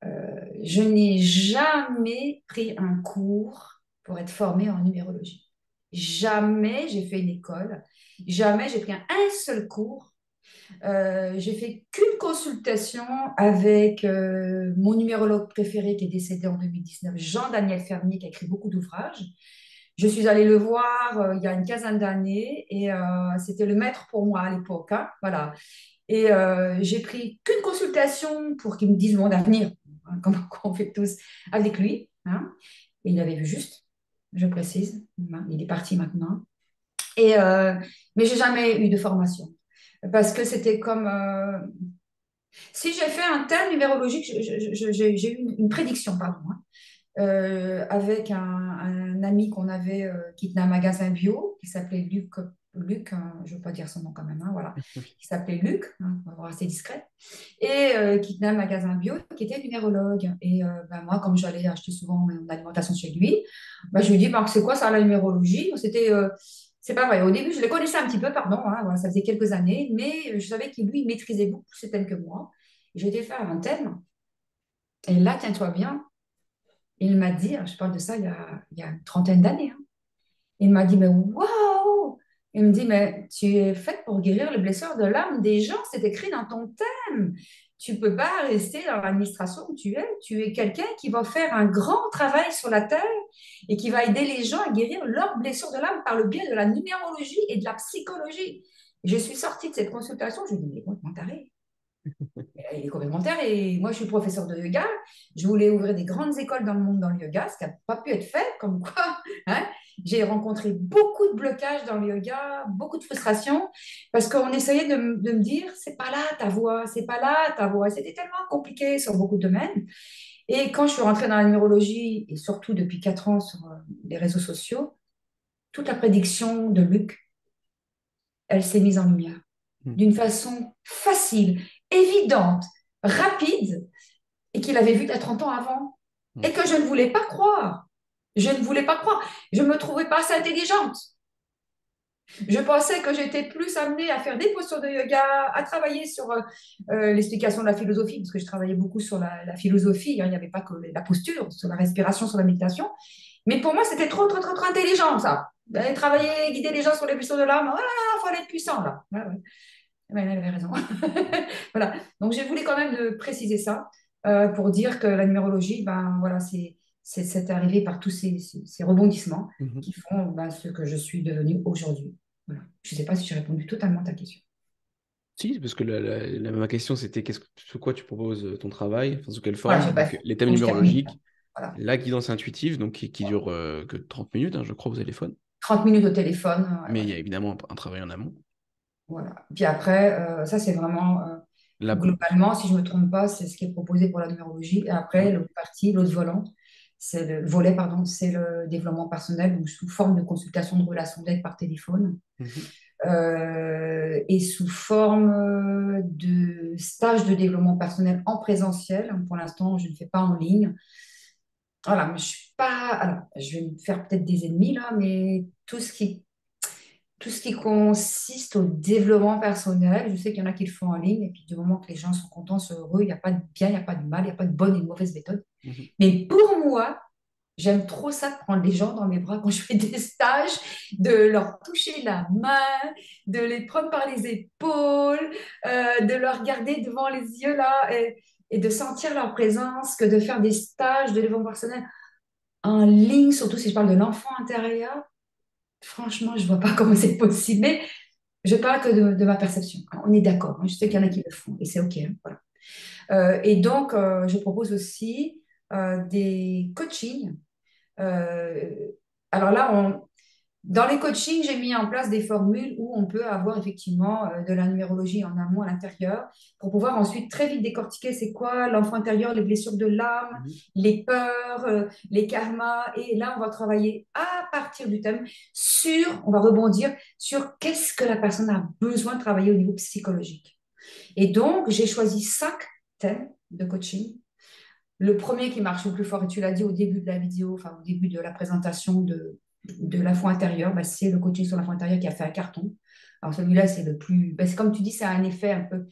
je n'ai jamais pris un cours pour être formée en numérologie. Jamais j'ai fait une école. Jamais j'ai pris un seul cours. J'ai fait qu'une consultation avec mon numérologue préféré qui est décédé en 2019, Jean-Daniel Fermier, qui a écrit beaucoup d'ouvrages. Je suis allée le voir il y a une quinzaine d'années et c'était le maître pour moi à l'époque, hein, voilà. Et j'ai pris qu'une consultation pour qu'il me dise mon avenir, hein, comme on fait tous avec lui, hein. Et il avait vu juste, je précise. Il est parti maintenant. Et, mais j'ai jamais eu de formation parce que c'était comme si j'ai fait un thème numérologique, j'ai eu une prédiction, pardon, hein, avec un ami qu'on avait qui tenait un magasin bio qui s'appelait Luc, hein, je ne veux pas dire son nom quand même, hein, voilà, qui s'appelait Luc, hein, on va voir assez discret, et qui tenait un magasin bio qui était numérologue. Et ben, moi, comme j'allais acheter souvent mon alimentation chez lui, ben, je lui dis, Marc, c'est quoi ça la numérologie? C'est pas vrai. Au début, je le connaissais un petit peu, pardon, hein, voilà, ça faisait quelques années, mais je savais qu'il lui il maîtrisait beaucoup plus ce thème que moi. Et je vais faire un thème. Et là, tiens-toi bien, il m'a dit, je parle de ça il y a une trentaine d'années, hein. Il m'a dit, mais waouh! Il me dit, mais tu es faite pour guérir les blessures de l'âme des gens, c'est écrit dans ton thème. Tu ne peux pas rester dans l'administration où tu es. Tu es quelqu'un qui va faire un grand travail sur la terre et qui va aider les gens à guérir leurs blessures de l'âme par le biais de la numérologie et de la psychologie. Je suis sortie de cette consultation, je lui ai dit, mais comment t'arrives? Il est complémentaire et moi je suis professeur de yoga. Je voulais ouvrir des grandes écoles dans le monde dans le yoga, ce qui n'a pas pu être fait, comme quoi, hein. J'ai rencontré beaucoup de blocages dans le yoga, beaucoup de frustration, parce qu'on essayait de me dire, c'est pas là ta voix, c'est pas là ta voix. C'était tellement compliqué sur beaucoup de domaines. Et quand je suis rentrée dans la numérologie, et surtout depuis 4 ans sur les réseaux sociaux, toute la prédiction de Luc, elle s'est mise en lumière Mhm. d'une façon facile, évidente, rapide, et qu'il avait vu il y a 30 ans avant, et Mhm. que je ne voulais pas croire. Je ne voulais pas croire. Je ne me trouvais pas assez intelligente. Je pensais que j'étais plus amenée à faire des postures de yoga, à travailler sur l'explication de la philosophie, parce que je travaillais beaucoup sur la philosophie. Hein, il n'y avait pas que la posture, sur la respiration, sur la méditation. Mais pour moi, c'était trop, trop, trop, trop intelligent, ça. D'aller travailler, guider les gens sur les puissants de l'âme. Il fallait être puissant, là. Ouais, ouais. Ouais, elle avait raison. Voilà. Donc, j'ai voulu quand même préciser ça pour dire que la numérologie, ben, voilà, c'est arrivé par tous ces rebondissements Mhm. qui font ben, ce que je suis devenue aujourd'hui. Voilà. Je ne sais pas si j'ai répondu totalement à ta question. Si, parce que ma question c'était sous quoi tu proposes ton travail, enfin, sous quelle Voilà, je forme. sais pas. Donc les thèmes Faut que je termine. numérologiques, Voilà. la guidance intuitive, donc qui dure que 30 minutes, hein, je crois, au téléphone. 30 minutes au téléphone. Ouais, Mais il y ouais. a évidemment un travail en amont. Voilà. Puis après, ça, c'est vraiment, La... globalement, si je ne me trompe pas, c'est ce qui est proposé pour la numérologie. Et après, Ouais. l'autre partie, l'autre volant, c'est le volet, pardon, c'est le développement personnel, donc sous forme de consultation de relation d'aide par téléphone Mhm. et sous forme de stage de développement personnel en présentiel. Pour l'instant, je ne fais pas en ligne. Voilà, mais je suis pas. Alors, je vais me faire peut-être des ennemis là, mais tout ce qui consiste au développement personnel, je sais qu'il y en a qui le font en ligne, et puis du moment que les gens sont contents, sont heureux, il n'y a pas de bien, il n'y a pas de mal, il n'y a pas de bonne et de mauvaise méthode. Mhm. Mais pour moi, j'aime trop ça de prendre les gens dans mes bras quand je fais des stages, de leur toucher la main, de les prendre par les épaules, de leur regarder devant les yeux là, et de sentir leur présence, que de faire des stages de développement personnel en ligne, surtout si je parle de l'enfant intérieur. Franchement, je ne vois pas comment c'est possible. Mais je parle que de ma perception. On est d'accord, hein. Je sais qu'il y en a qui le font et c'est OK, hein, voilà. Et donc, je propose aussi des coachings. Euh, alors là, dans les coachings, j'ai mis en place des formules où on peut avoir effectivement de la numérologie en amont à l'intérieur pour pouvoir ensuite très vite décortiquer c'est quoi l'enfant intérieur, les blessures de l'âme, Mhm. les peurs, les karmas. Et là, on va travailler à partir du thème on va rebondir sur qu'est-ce que la personne a besoin de travailler au niveau psychologique. Et donc, j'ai choisi 5 thèmes de coaching. Le premier qui marche le plus fort, et tu l'as dit au début de la vidéo, enfin au début de la présentation de l'enfant intérieur, bah, c'est le coaching sur l'enfant intérieur qui a fait un carton. Alors celui-là, c'est le plus... bah, c'est comme tu dis, c'est un effet un peu...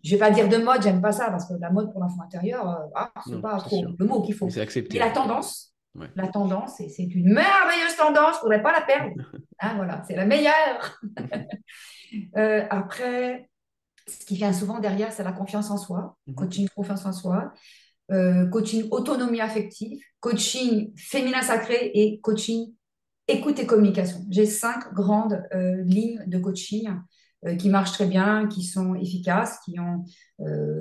Je ne vais pas dire de mode, j'aime pas ça, parce que la mode pour l'enfant intérieur, c'est Non, pas c'est trop sûr. le mot qu'il Mais faut. c'est Mais accepté en la tout cas. tendance, Ouais. la tendance, et c'est une merveilleuse tendance, il ne faudrait pas la perdre. Hein, voilà, c'est la meilleure. Après, ce qui vient souvent derrière, c'est la confiance en soi, Mhm. coaching confiance en soi, coaching autonomie affective, coaching féminin sacré et coaching écoute et communication. J'ai 5 grandes lignes de coaching qui marchent très bien, qui sont efficaces, qui ont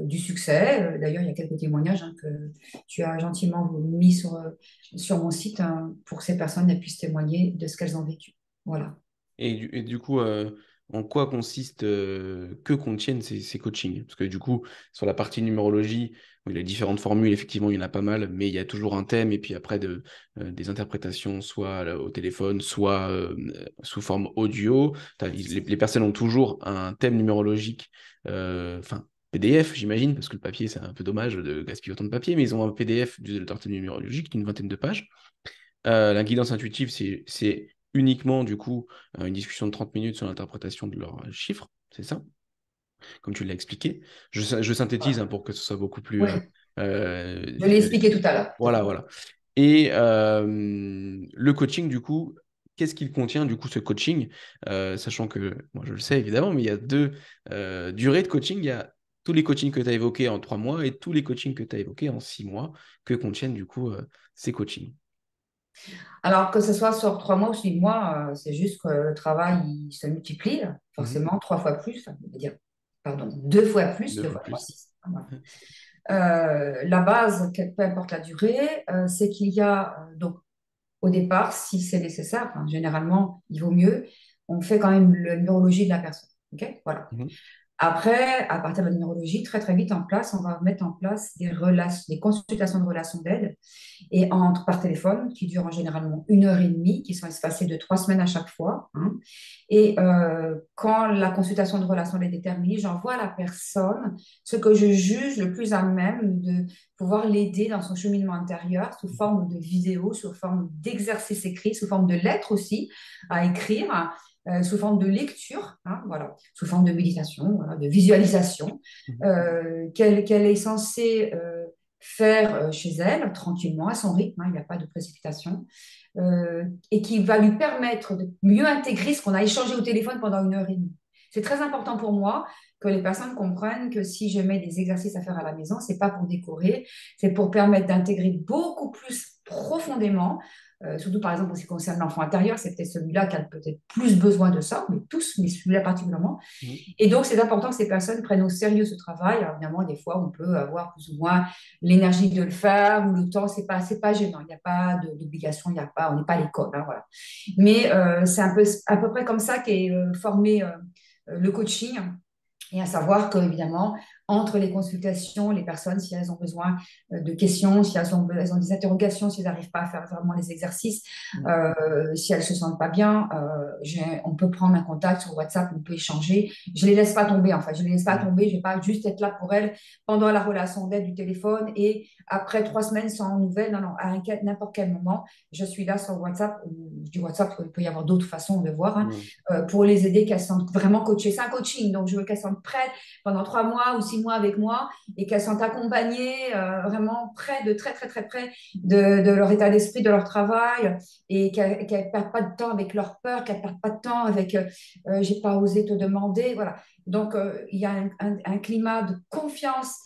du succès. D'ailleurs, il y a quelques témoignages hein, que tu as gentiment mis sur mon site hein, pour que ces personnes puissent témoigner de ce qu'elles ont vécu. Voilà. Et du coup, en quoi consiste, que contiennent ces coachings? Parce que du coup, sur la partie numérologie, où il y a différentes formules, effectivement, il y en a pas mal, mais il y a toujours un thème et puis après des interprétations, soit au téléphone, soit sous forme audio. Les personnes ont toujours un thème numérologique, enfin, PDF, j'imagine, parce que le papier, c'est un peu dommage de gaspiller autant de papier, mais ils ont un PDF de leur thème numérologique d'une vingtaine de pages. La guidance intuitive, c'est uniquement, du coup, une discussion de 30 minutes sur l'interprétation de leurs chiffres, c'est ça, comme tu l'as expliqué. Je synthétise hein, pour que ce soit beaucoup plus Oui, je l'ai visuel. expliqué tout à l'heure. Tout à Voilà, fait. voilà. Et le coaching, du coup, qu'est-ce qu'il contient, du coup, ce coaching? Sachant que, moi, je le sais évidemment, mais il y a deux durées de coaching. Il y a tous les coachings que tu as évoqués en 3 mois et tous les coachings que tu as évoqués en 6 mois, que contiennent, du coup, ces coachings. Alors que ce soit sur 3 mois ou 6 mois, c'est juste que le travail il se multiplie, Mhm. forcément, 3 fois plus, enfin, je veux dire, pardon, 2 fois plus, Deux deux fois fois trois, plus. 6. Voilà. La base, peu importe la durée, c'est qu'il y a, donc, au départ, si c'est nécessaire, enfin, généralement, il vaut mieux, on fait quand même la neurologie de la personne. Ok. Voilà. Mhm. Après, à partir de la numérologie, très très vite en place, on va mettre en place des consultations de relations d'aide et entre par téléphone qui durent généralement 1 heure et demie, qui sont espacées de 3 semaines à chaque fois, hein. Et quand la consultation de relation d'aide est terminée, j'envoie à la personne ce que je juge le plus à même de pouvoir l'aider dans son cheminement intérieur sous forme de vidéo, sous forme d'exercices écrits, sous forme de lettres aussi à écrire, sous forme de lecture, hein, voilà, sous forme de méditation, voilà, de visualisation, Mhm. qu'elle est censée faire chez elle, tranquillement, à son rythme, hein, il n'y a pas de précipitation, et qui va lui permettre de mieux intégrer ce qu'on a échangé au téléphone pendant 1 heure et demie. C'est très important pour moi que les personnes comprennent que si je mets des exercices à faire à la maison, c'est pas pour décorer, c'est pour permettre d'intégrer beaucoup plus profondément, surtout par exemple en ce qui concerne l'enfant intérieur, c'est peut-être celui-là qui a peut-être plus besoin de ça, mais tous, mais celui-là particulièrement. Mhm. Et donc, c'est important que ces personnes prennent au sérieux ce travail. Alors, évidemment, des fois, on peut avoir plus ou moins l'énergie de le faire ou le temps, c'est pas gênant. Il n'y a pas d'obligation, il n'y a pas, on n'est pas à l'école, hein, voilà. Mais c'est un peu, à peu près comme ça qu'est formé le coaching. Et à savoir que, évidemment, entre les consultations, les personnes, si elles ont besoin de questions, si elles ont des interrogations, si elles n'arrivent pas à faire vraiment les exercices, si elles ne se sentent pas bien, on peut prendre un contact sur WhatsApp, on peut échanger. Je ne les laisse pas tomber, en fait. Je ne les laisse pas Mhm. tomber. Je ne vais pas juste être là pour elles pendant la relation d'aide du téléphone et après 3 semaines sans nouvelles. Non, non, n'importe quel moment, je suis là sur WhatsApp. Je dis WhatsApp parce qu'il peut y avoir d'autres façons de voir, hein, Mhm. pour les aider, qu'elles se sentent vraiment coachées. C'est un coaching, donc je veux qu'elles se sentent prêtes pendant 3 mois ou 6 mois avec moi et qu'elles sont accompagnées vraiment près, de très très très près de leur état d'esprit, de leur travail et qu'elles ne perdent pas de temps avec leur peur, qu'elles ne perdent pas de temps avec j'ai pas osé te demander. Voilà. Donc il y a un climat de confiance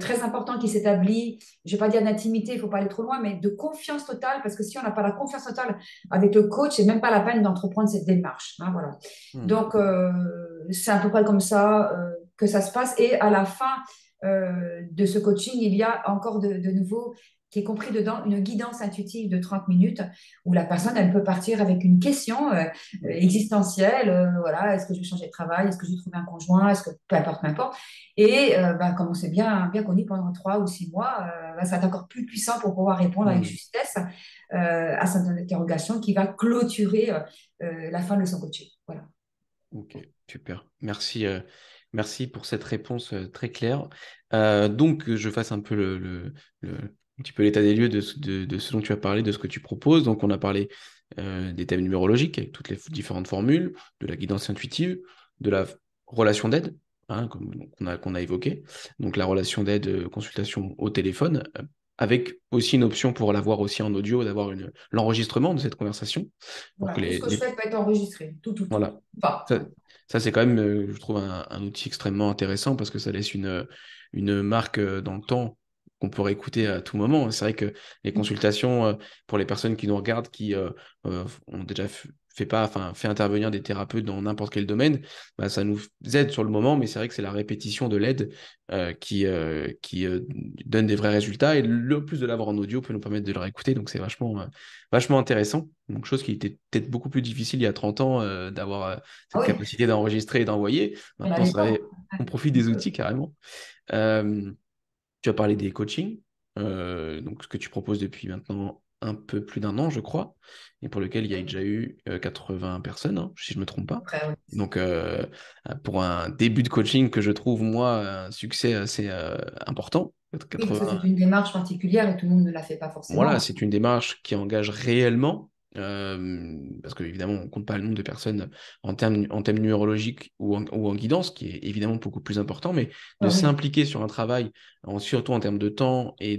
très important qui s'établit. Je ne vais pas dire d'intimité, il ne faut pas aller trop loin, mais de confiance totale, parce que si on n'a pas la confiance totale avec le coach, c'est même pas la peine d'entreprendre cette démarche, hein, voilà. Mhm. Donc, c'est à peu près comme ça que ça se passe. Et à la fin de ce coaching, il y a encore de nouveau, qui est compris dedans, une guidance intuitive de 30 minutes où la personne, elle peut partir avec une question existentielle. Voilà, est-ce que je vais changer de travail? Est-ce que je vais trouver un conjoint? Est-ce que peu importe, peu importe. Et bah, comme on s'est bien, bien connu pendant 3 ou 6 mois, bah, ça va être encore plus puissant pour pouvoir répondre avec Mhm. justesse à cette interrogation qui va clôturer la fin de son coaching. Voilà. Ok, super. Merci, merci pour cette réponse très claire. Donc, je fasse un peu un petit peu l'état des lieux de ce dont tu as parlé, de ce que tu proposes. Donc, on a parlé des thèmes numérologiques avec toutes les différentes formules, de la guidance intuitive, de la relation d'aide, hein, qu'on a évoqué. Donc, la relation d'aide, consultation au téléphone, avec aussi une option pour l'avoir aussi en audio, d'avoir l'enregistrement de cette conversation pour Voilà. que Tout ce que je fais peut être enregistré. Tout, tout, tout. voilà. Enfin, Ça, ça, c'est quand même, je trouve, un outil extrêmement intéressant parce que ça laisse une marque dans le temps qu'on pourrait écouter à tout moment. C'est vrai que les consultations, pour les personnes qui nous regardent, qui ont déjà fait pas, enfin, fait intervenir des thérapeutes dans n'importe quel domaine, bah, ça nous aide sur le moment, mais c'est vrai que c'est la répétition de l'aide qui donne des vrais résultats. Et le plus de l'avoir en audio peut nous permettre de le réécouter. Donc, c'est vachement intéressant. Donc, chose qui était peut-être beaucoup plus difficile il y a 30 ans d'avoir ah cette oui, capacité d'enregistrer et d'envoyer. on Maintenant, n'avait pas. on profite des outils carrément. Euh, Tu as parlé des coachings, donc ce que tu proposes depuis maintenant un peu plus d'un an, je crois, et pour lequel il y a déjà eu 80 personnes, hein, si je ne me trompe pas. Après, oui. Donc, pour un début de coaching que je trouve, moi, un succès assez important, Oui, parce que c'est 80. une démarche particulière et tout le monde ne la fait pas Voilà, forcément. c'est une démarche qui engage réellement, parce que évidemment, on compte pas le nombre de personnes en termes numérologiques ou en guidance, qui est évidemment beaucoup plus important, mais de Ah oui, s'impliquer sur un travail, surtout en termes de temps et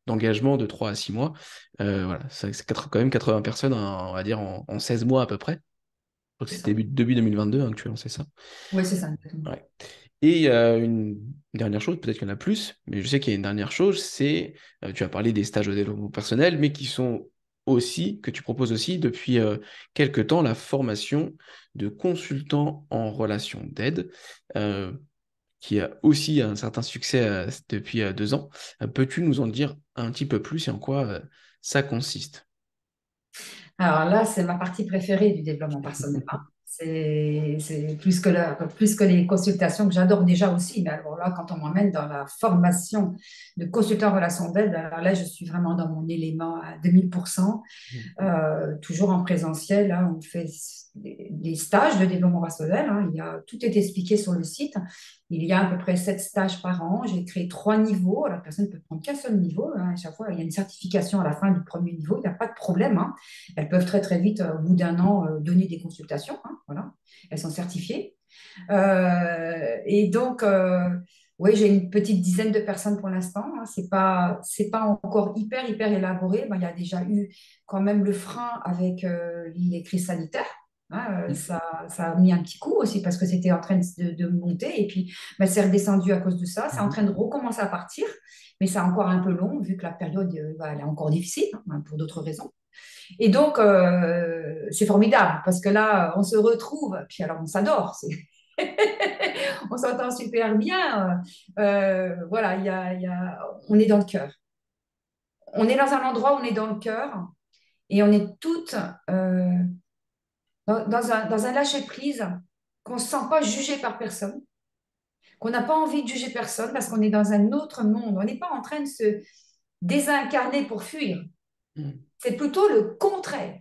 d'engagement de 3 à 6 mois, voilà, c'est quand même 80 personnes, on va dire, en 16 mois à peu près. Je crois que c'est c'est ça. début 2022 hein, que tu as lancé ça. Oui, c'est ça, exactement. Ouais. Et une dernière chose, peut-être qu'il y en a plus, mais je sais qu'il y a une dernière chose, c'est, tu as parlé des stages de développement personnel, mais qui sont aussi, que tu proposes aussi depuis quelque temps, la formation de consultant en relation d'aide, euh, qui a aussi un certain succès depuis 2 ans. Peux-tu nous en dire un petit peu plus et en quoi ça consiste? Alors là, c'est ma partie préférée du développement personnel, hein. C'est plus que les consultations que j'adore déjà aussi. Mais alors là, quand on m'emmène dans la formation de consultant en relation d'aide, alors là, je suis vraiment dans mon élément à 2000%. Toujours en présentiel. Hein, on fait des stages de développement relationnel. Hein, tout est expliqué sur le site. Il y a à peu près 7 stages par an. J'ai créé 3 niveaux. La personne ne peut prendre qu'un seul niveau. Hein, à chaque fois, il y a une certification à la fin du premier niveau. Il n'y a pas de problème. Hein. Elles peuvent très, très vite, au bout d'un an, donner des consultations. Hein, voilà. Elles sont certifiées. Et donc, oui, j'ai une petite dizaine de personnes pour l'instant. Hein. C'est pas encore hyper, hyper élaboré. Ben, il y a déjà eu quand même le frein avec les crises sanitaires. Hein. Ça a mis un petit coup aussi parce que c'était en train de monter et puis ben, c'est redescendu à cause de ça. C'est en train de recommencer à partir, mais c'est encore un peu long vu que la période ben, elle est encore difficile hein, pour d'autres raisons. Et donc, c'est formidable parce que là, on se retrouve, puis alors on s'adore. On s'entend super bien. Voilà, on est dans le cœur. On est dans un endroit où on est dans le cœur et on est toutes dans un lâcher-prise qu'on ne se sent pas jugé par personne, qu'on n'a pas envie de juger personne parce qu'on est dans un autre monde. On n'est pas en train de se désincarner pour fuir. C'est plutôt le contraire.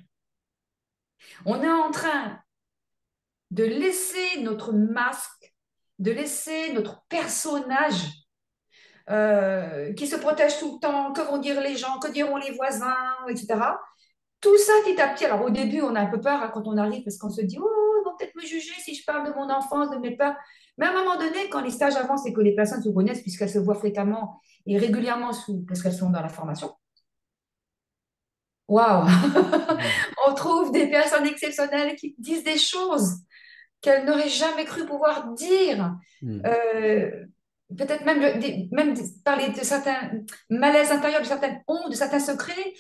On est en train de laisser notre masque, de laisser notre personnage qui se protège tout le temps, que vont dire les gens, que diront les voisins, etc. Tout ça petit à petit. Alors au début, on a un peu peur hein, quand on arrive parce qu'on se dit, oh, ils vont peut-être me juger si je parle de mon enfance, de mes peurs. Mais à un moment donné, quand les stages avancent et que les personnes se connaissent, puisqu'elles se voient fréquemment et régulièrement parce qu'elles sont dans la formation, waouh, on trouve des personnes exceptionnelles qui disent des choses qu'elle n'aurait jamais cru pouvoir dire. Euh, Peut-être parler de certains malaises intérieurs, de certaines hontes, de certains secrets,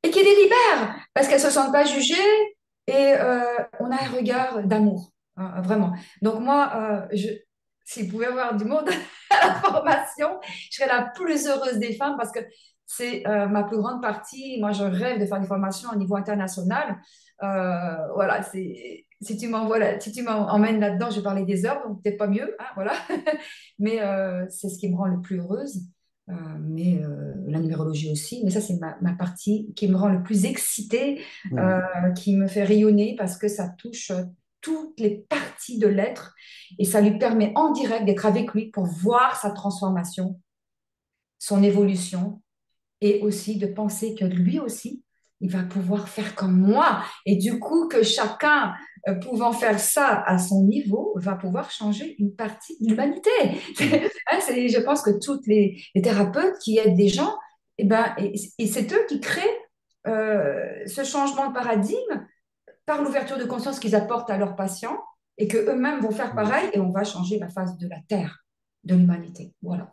et qui les libèrent parce qu'elles ne se sentent pas jugées et on a un regard d'amour, hein, vraiment. Donc moi, si vous pouvez avoir du monde à la formation, je serais la plus heureuse des femmes parce que c'est ma plus grande partie. Moi, je rêve de faire des formations au niveau international. Voilà, si tu m'envoies si tu m'emmènes là-dedans, je vais parler des heures, donc peut-être pas mieux, hein, voilà. Mais c'est ce qui me rend le plus heureuse. Mais la numérologie aussi. Mais ça, c'est ma partie qui me rend le plus excitée, qui me fait rayonner parce que ça touche toutes les parties de l'être et ça lui permet en direct d'être avec lui pour voir sa transformation, son évolution et aussi de penser que lui aussi, il va pouvoir faire comme moi. Et du coup, que chacun, pouvant faire ça à son niveau, va pouvoir changer une partie de l'humanité. Hein, je pense que toutes les thérapeutes qui aident des gens, et c'est eux qui créent ce changement de paradigme par l'ouverture de conscience qu'ils apportent à leurs patients et qu'eux-mêmes vont faire pareil et on va changer la face de la Terre, de l'humanité. Voilà.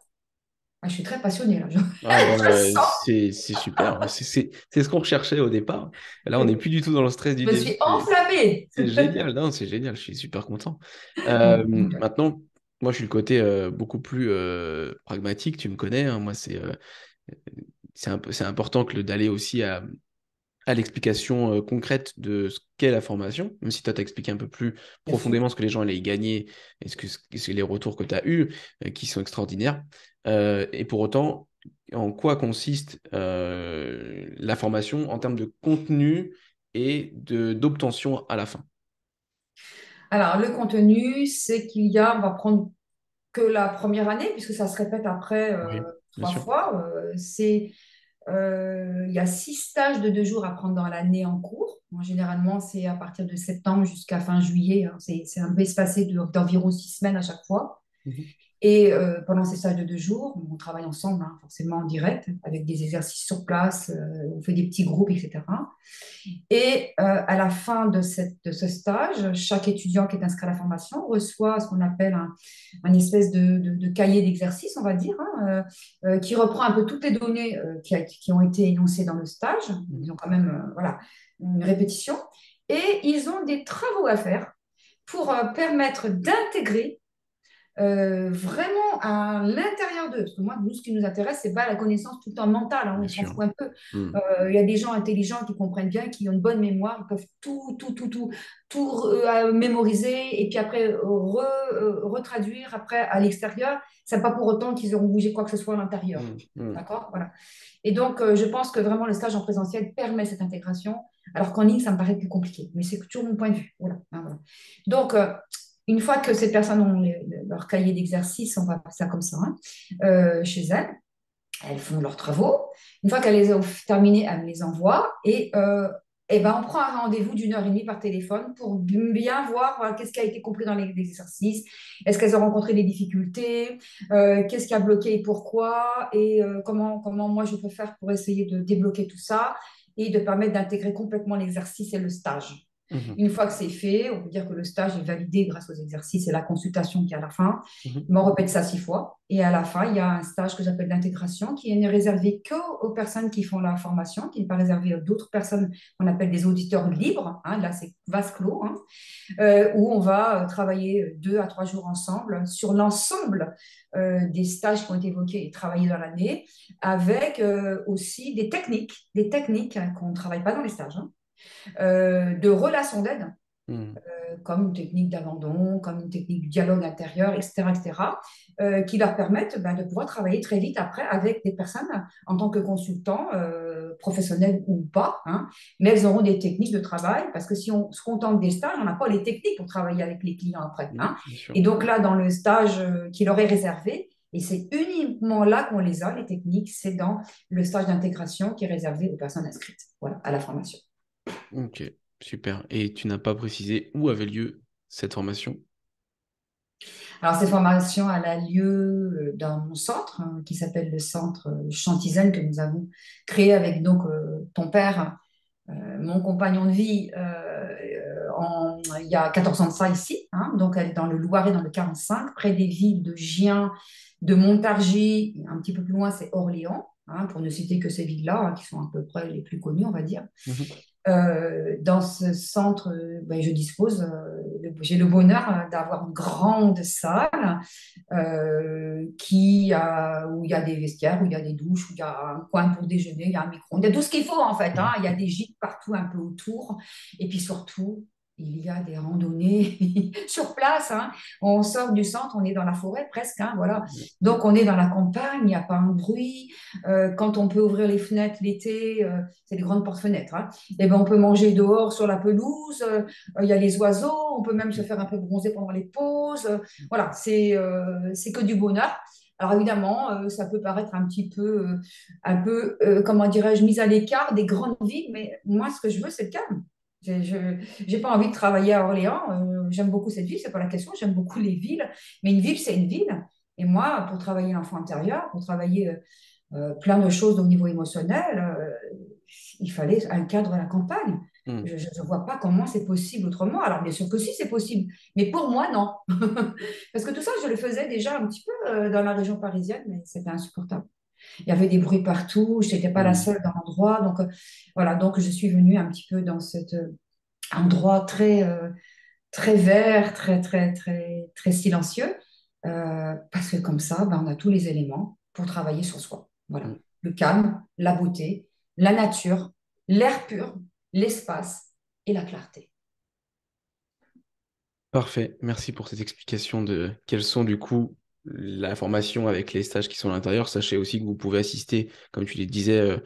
Ah, je suis très passionnée là. Ah Je le ben, sens. c'est super. C'est ce qu'on recherchait au départ. Là, on n'est plus du tout dans le stress du Je début. suis enflammée. C'est génial. Non, c'est génial. Je suis super content. Ouais. Maintenant, moi, je suis le côté beaucoup plus pragmatique. Tu me connais. Hein. Moi, c'est important d'aller aussi à l'explication concrète de ce qu'est la formation, même si toi, tu as expliqué un peu plus Bien sûr. profondément ce que les gens allaient y gagner et ce que les retours que tu as eus, qui sont extraordinaires. Et pour autant, en quoi consiste la formation en termes de contenu et d'obtention à la fin? Alors, le contenu, c'est on va prendre que la première année, puisque ça se répète après Oui, bien trois sûr. fois. Il y a 6 stages de 2 jours à prendre dans l'année en cours. Bon, généralement, c'est à partir de septembre jusqu'à fin juillet. Hein. C'est un peu espacé d'environ 6 semaines à chaque fois. Mhm. Et pendant ces stages de 2 jours, on travaille ensemble, hein, forcément en direct, avec des exercices sur place, on fait des petits groupes, etc. Et à la fin de ce stage, chaque étudiant qui est inscrit à la formation reçoit ce qu'on appelle un espèce de cahier d'exercice, on va dire, hein, qui reprend un peu toutes les données qui ont été énoncées dans le stage. Ils Mhm. ont quand même voilà, une répétition. Et ils ont des travaux à faire pour permettre d'intégrer vraiment à l'intérieur d'eux. Parce que moi, nous, ce qui nous intéresse, c'est pas la connaissance tout le temps mentale, hein, Bien on s'en sûr. fout un peu. Hmm. Il y a des gens intelligents qui comprennent bien, qui ont une bonne mémoire, ils peuvent tout mémoriser et puis après retraduire après à l'extérieur. C'est pas pour autant qu'ils auront bougé quoi que ce soit à l'intérieur. Hmm. Hmm. D'accord? Voilà. Et donc, je pense que vraiment le stage en présentiel permet cette intégration, alors qu'en ligne, ça me paraît plus compliqué. Mais c'est toujours mon point de vue. Voilà. Hein, voilà. Donc, une fois que ces personnes ont leur cahier d'exercice, on va faire ça comme ça, hein, chez elles, elles font leurs travaux. Une fois qu'elles les ont terminés, elles me les envoient et ben, on prend un rendez-vous d'1 heure et demie par téléphone pour bien voir voilà, qu'est-ce qui a été compris dans les exercices, est-ce qu'elles ont rencontré des difficultés, qu'est-ce qui a bloqué et pourquoi, et comment moi je peux faire pour essayer de débloquer tout ça et de permettre d'intégrer complètement l'exercice et le stage. Mhm. Une fois que c'est fait, on peut dire que le stage est validé grâce aux exercices et la consultation qui est à la fin. Mhm. Mais on répète ça 6 fois. Et à la fin, il y a un stage que j'appelle d'intégration qui n'est réservé qu'aux personnes qui font la formation, qui n'est pas réservé à d'autres personnes qu'on appelle des auditeurs libres. Hein, là, c'est vase clos, hein, où on va travailler 2 à 3 jours ensemble sur l'ensemble des stages qui ont été évoqués et travaillés dans l'année, avec aussi des techniques hein, qu'on ne travaille pas dans les stages, hein, de relations d'aide Hmm. comme une technique d'abandon, comme une technique du dialogue intérieur, etc., etc., qui leur permettent ben, de pouvoir travailler très vite après avec des personnes en tant que consultants, professionnels ou pas, hein, mais elles auront des techniques de travail parce que si on se contente des stages, on n'a pas les techniques pour travailler avec les clients après. Oui, Hein. bien sûr. Et donc là, dans le stage qui leur est réservé, et c'est uniquement là qu'on les a, les techniques, c'est dans le stage d'intégration qui est réservé aux personnes inscrites, voilà, à la formation. Ok, super. Et tu n'as pas précisé où avait lieu cette formation? Alors, cette formation, elle a lieu dans mon centre, hein, qui s'appelle le centre Chantizen, que nous avons créé avec donc, ton père, mon compagnon de vie, il y a 14 ans de ça ici. Hein. Donc, elle est dans le Loiret, dans le 45, près des villes de Gien, de Montargis, un petit peu plus loin, c'est Orléans, hein, pour ne citer que ces villes-là, hein, qui sont à peu près les plus connues, on va dire. Mhm. Dans ce centre, ben, je dispose, j'ai le bonheur d'avoir une grande salle où il y a des vestiaires, où il y a des douches, où il y a un coin pour déjeuner, il y a un micro-ondes, il y a tout ce qu'il faut en fait. Hein. Il y a des gîtes partout un peu autour. Et puis surtout, il y a des randonnées sur place. Hein. On sort du centre, on est dans la forêt presque. Hein, voilà. Donc on est dans la campagne, il n'y a pas un bruit. Quand on peut ouvrir les fenêtres l'été, c'est des grandes portes-fenêtres. Hein, et ben, on peut manger dehors sur la pelouse. Il y a les oiseaux. On peut même se faire un peu bronzer pendant les pauses. Voilà, c'est que du bonheur. Alors évidemment, ça peut paraître comment dirais-je, mise à l'écart des grandes villes, mais moi, ce que je veux, c'est le calme. J'ai pas envie de travailler à Orléans. J'aime beaucoup cette ville, c'est pas la question. J'aime beaucoup les villes, mais une ville, c'est une ville. Et moi, pour travailler l'enfant intérieur, pour travailler plein de choses au niveau émotionnel, il fallait un cadre à la campagne. Mhm. Je ne vois pas comment c'est possible autrement. Alors, bien sûr que si, c'est possible. Mais pour moi, non. Parce que tout ça, je le faisais déjà un petit peu dans la région parisienne, mais c'était insupportable. Il y avait des bruits partout, je n'étais pas la Mhm. seule dans l'endroit. Donc, voilà, donc je suis venue un petit peu dans cet endroit très vert, très silencieux. Parce que comme ça, ben, on a tous les éléments pour travailler sur soi. Voilà. Mhm. Le calme, la beauté, la nature, l'air pur, l'espace et la clarté. Parfait. Merci pour cette explication de quelles sont du coup la formation avec les stages qui sont à l'intérieur. Sachez aussi que vous pouvez assister, comme tu le disais,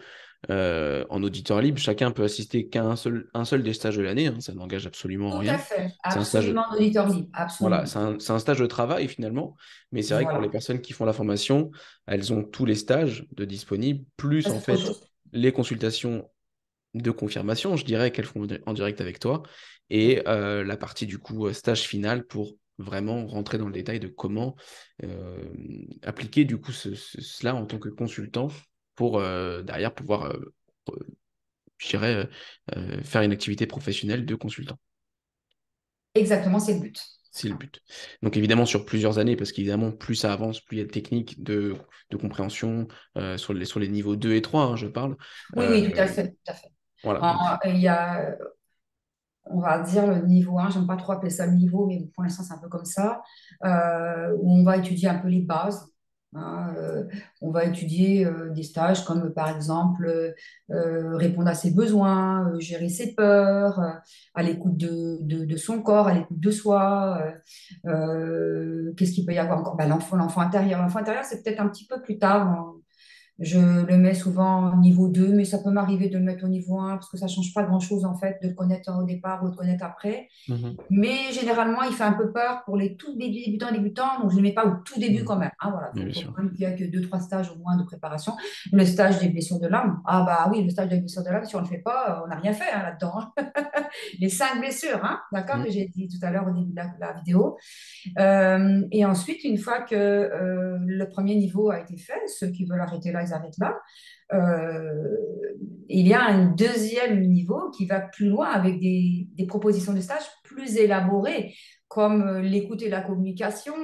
en auditeur libre. Chacun peut assister qu'à un seul des stages de l'année. Hein, ça n'engage absolument en Tout à rien. fait, C'est un stage, absolument auditeur libre, voilà, absolument. c'est un stage de travail finalement. Mais c'est vrai que pour les Voilà, personnes qui font la formation, elles ont tous les stages de disponibles, plus ça en c'est autre fait chose. les consultations de confirmation, je dirais, qu'elles font en direct avec toi, et la partie du coup stage final pour vraiment rentrer dans le détail de comment appliquer du coup cela en tant que consultant pour derrière pouvoir, je dirais, faire une activité professionnelle de consultant. Exactement, c'est le but. C'est le but. Donc évidemment sur plusieurs années, parce qu'évidemment plus ça avance, plus il y a de techniques de compréhension sur les niveaux 2 et 3, hein, je parle. Oui, Euh, oui, tout à fait, tout à fait. voilà, donc Il y a on va dire le niveau 1, j'aime pas trop appeler ça le niveau, mais pour l'instant c'est un peu comme ça, où on va étudier un peu les bases. Hein, on va étudier des stages comme par exemple répondre à ses besoins, gérer ses peurs, à l'écoute de son corps, à l'écoute de soi. Qu'est-ce qu'il peut y avoir encore? Ben, l'enfant intérieur. L'enfant intérieur, c'est peut-être un petit peu plus tard. Hein. Je le mets souvent au niveau 2, mais ça peut m'arriver de le mettre au niveau 1 parce que ça ne change pas grand-chose en fait de le connaître au départ ou de le connaître après. Mhm. Mais généralement, il fait un peu peur pour les tout débutants, donc je ne les mets pas au tout début Mhm. quand même. Hein, voilà, Oui, bien faut sûr. quand même qu'il y ait que deux, trois stages au moins de préparation. Le stage des blessures de l'âme, ah bah oui, le stage des blessures de l'âme, si on ne le fait pas, on n'a rien fait hein, là-dedans. Hein. Les 5 blessures, hein, d'accord, Mhm. que j'ai dit tout à l'heure au début de la vidéo. Et ensuite, une fois que le premier niveau a été fait, ceux qui veulent arrêter là, ils arrêtent là. Euh, il y a un deuxième niveau qui va plus loin avec des propositions de stage plus élaborées, comme l'écoute et la communication,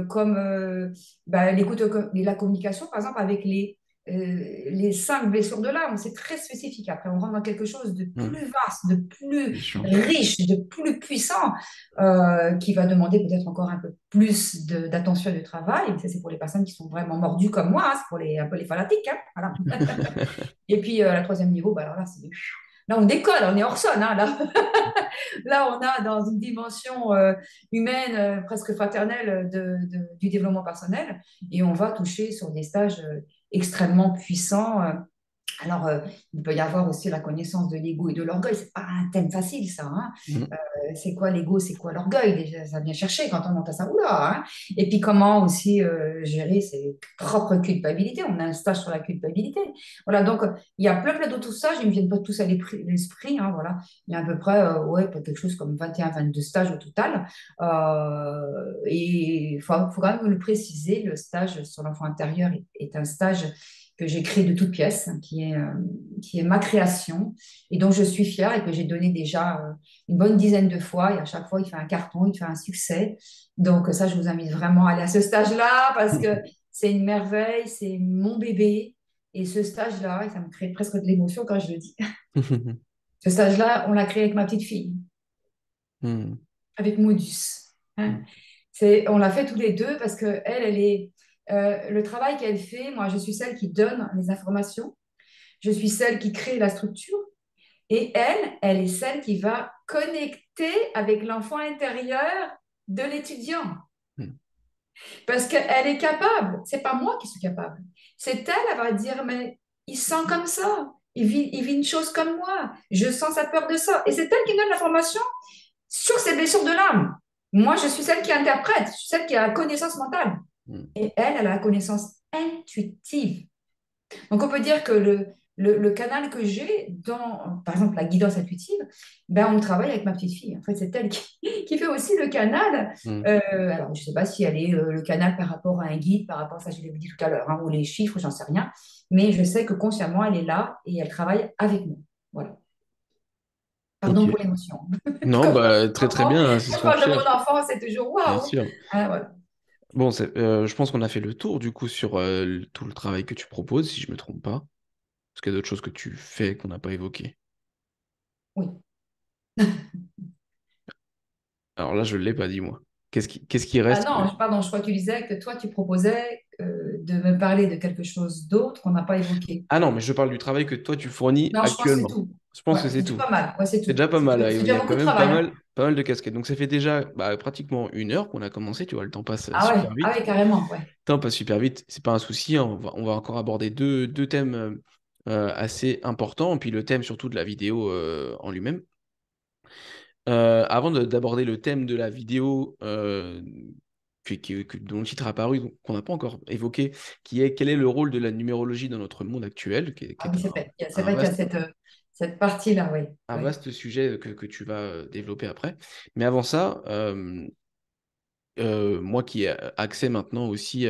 comme l'écoute et la communication, par exemple, avec les 5 blessures de l'âme. C'est très spécifique. Après, on rentre dans quelque chose de Mhm. plus vaste, de plus Bien sûr. riche, de plus puissant, qui va demander peut-être encore un peu plus d'attention et de travail. Ça, c'est pour les personnes qui sont vraiment mordues comme moi, hein, c'est pour un peu les fanatiques. Hein, voilà. Et puis, la troisième niveau, bah, alors là, là, on décolle, on est hors sol. Hein, là. Là, on a dans une dimension humaine, presque fraternelle du développement personnel, et on va toucher sur des stages extrêmement puissants. Alors, il peut y avoir aussi la connaissance de l'ego et de l'orgueil. C'est pas un thème facile, ça. Hein. Mhm. C'est quoi l'ego, c'est quoi l'orgueil? Déjà, ça vient chercher quand on monte à ça. Oula, hein. Et puis, comment aussi gérer ses propres culpabilités. On a un stage sur la culpabilité. Voilà, donc, il y a plein d'autres stages. Ils ne me viennent pas tous à l'esprit. Hein, voilà. Il y a à peu près ouais, quelque chose comme 21, 22 stages au total. Et faut quand même le préciser, le stage sur l'enfant intérieur est un stage que j'ai créé de toutes pièces, qui est ma création et dont je suis fière et que j'ai donné déjà une bonne dizaine de fois. Et à chaque fois, il fait un carton, il fait un succès. Donc ça, je vous invite vraiment à aller à ce stage-là parce que c'est une merveille, c'est mon bébé. Et ce stage-là, et ça me crée presque de l'émotion quand je le dis, ce stage-là, on l'a créé avec ma petite fille, Mhm. avec Modus. Hein. Mhm. On l'a fait tous les deux parce que elle est le travail qu'elle fait. Moi, je suis celle qui donne les informations. Je suis celle qui crée la structure. Et elle est celle qui va connecter avec l'enfant intérieur de l'étudiant. Mhm. Parce qu'elle est capable. C'est pas moi qui suis capable. C'est elle, elle va dire, mais il sent comme ça. Il vit une chose comme moi. Je sens sa peur de ça. Et c'est elle qui donne l'information sur ses blessures de l'âme. Moi, je suis celle qui interprète. Je suis celle qui a la connaissance mentale. Mhm. Et elle a la connaissance intuitive. Donc, on peut dire que le canal que j'ai dans, par exemple, la guidance intuitive, ben, on travaille avec ma petite fille. En fait, c'est elle qui fait aussi le canal. Mhm. Alors, je ne sais pas si elle est le canal par rapport à un guide, par rapport à ça, je l'ai dit tout à l'heure, hein, ou les chiffres, j'en sais rien. Mais je sais que consciemment, elle est là et elle travaille avec nous. Voilà. Ok. Pardon pour l'émotion. Non, Quand je parle de bah, mon très très enfant, bien, hein, c'est quand ce je qu'on parle de mon recherche, enfant, c'est toujours bien waouh. sûr. Ah, voilà. Bon, je pense qu'on a fait le tour du coup sur tout le travail que tu proposes, si je me trompe pas. Parce qu'il y a d'autres choses que tu fais qu'on n'a pas évoquées. Oui. Alors là, je ne l'ai pas dit, moi. Qu'est-ce qui Ah reste non, pardon, je crois que tu disais que toi, tu proposais de me parler de quelque chose d'autre qu'on n'a pas évoqué. Ah non, mais je parle du travail que toi, tu fournis Non, je pense que c'est actuellement. tout. Je pense Ouais, que c'est c'est déjà tout. pas mal. Ouais, c'est C'est tout. déjà pas mal, hein. C'est Il y déjà a beaucoup quand de même travail, hein. pas mal de casquettes. Donc ça fait déjà pratiquement 1 heure qu'on a commencé, tu vois, le temps passe super Ah vite. ouais, carrément, ouais. Le temps passe super vite, c'est pas un souci, hein. On va encore aborder deux thèmes assez importants, et puis le thème surtout de la vidéo en lui-même. Avant d'aborder le thème de la vidéo dont le titre est apparu, qu'on n'a pas encore évoqué, qui est quel est le rôle de la numérologie dans notre monde actuel, qui Ah est oui, c'est vrai. C'est un vrai qu'il y a vaste, cette partie-là, oui. un Oui. vaste sujet que tu vas développer après. Mais avant ça, moi qui ai accès maintenant aussi,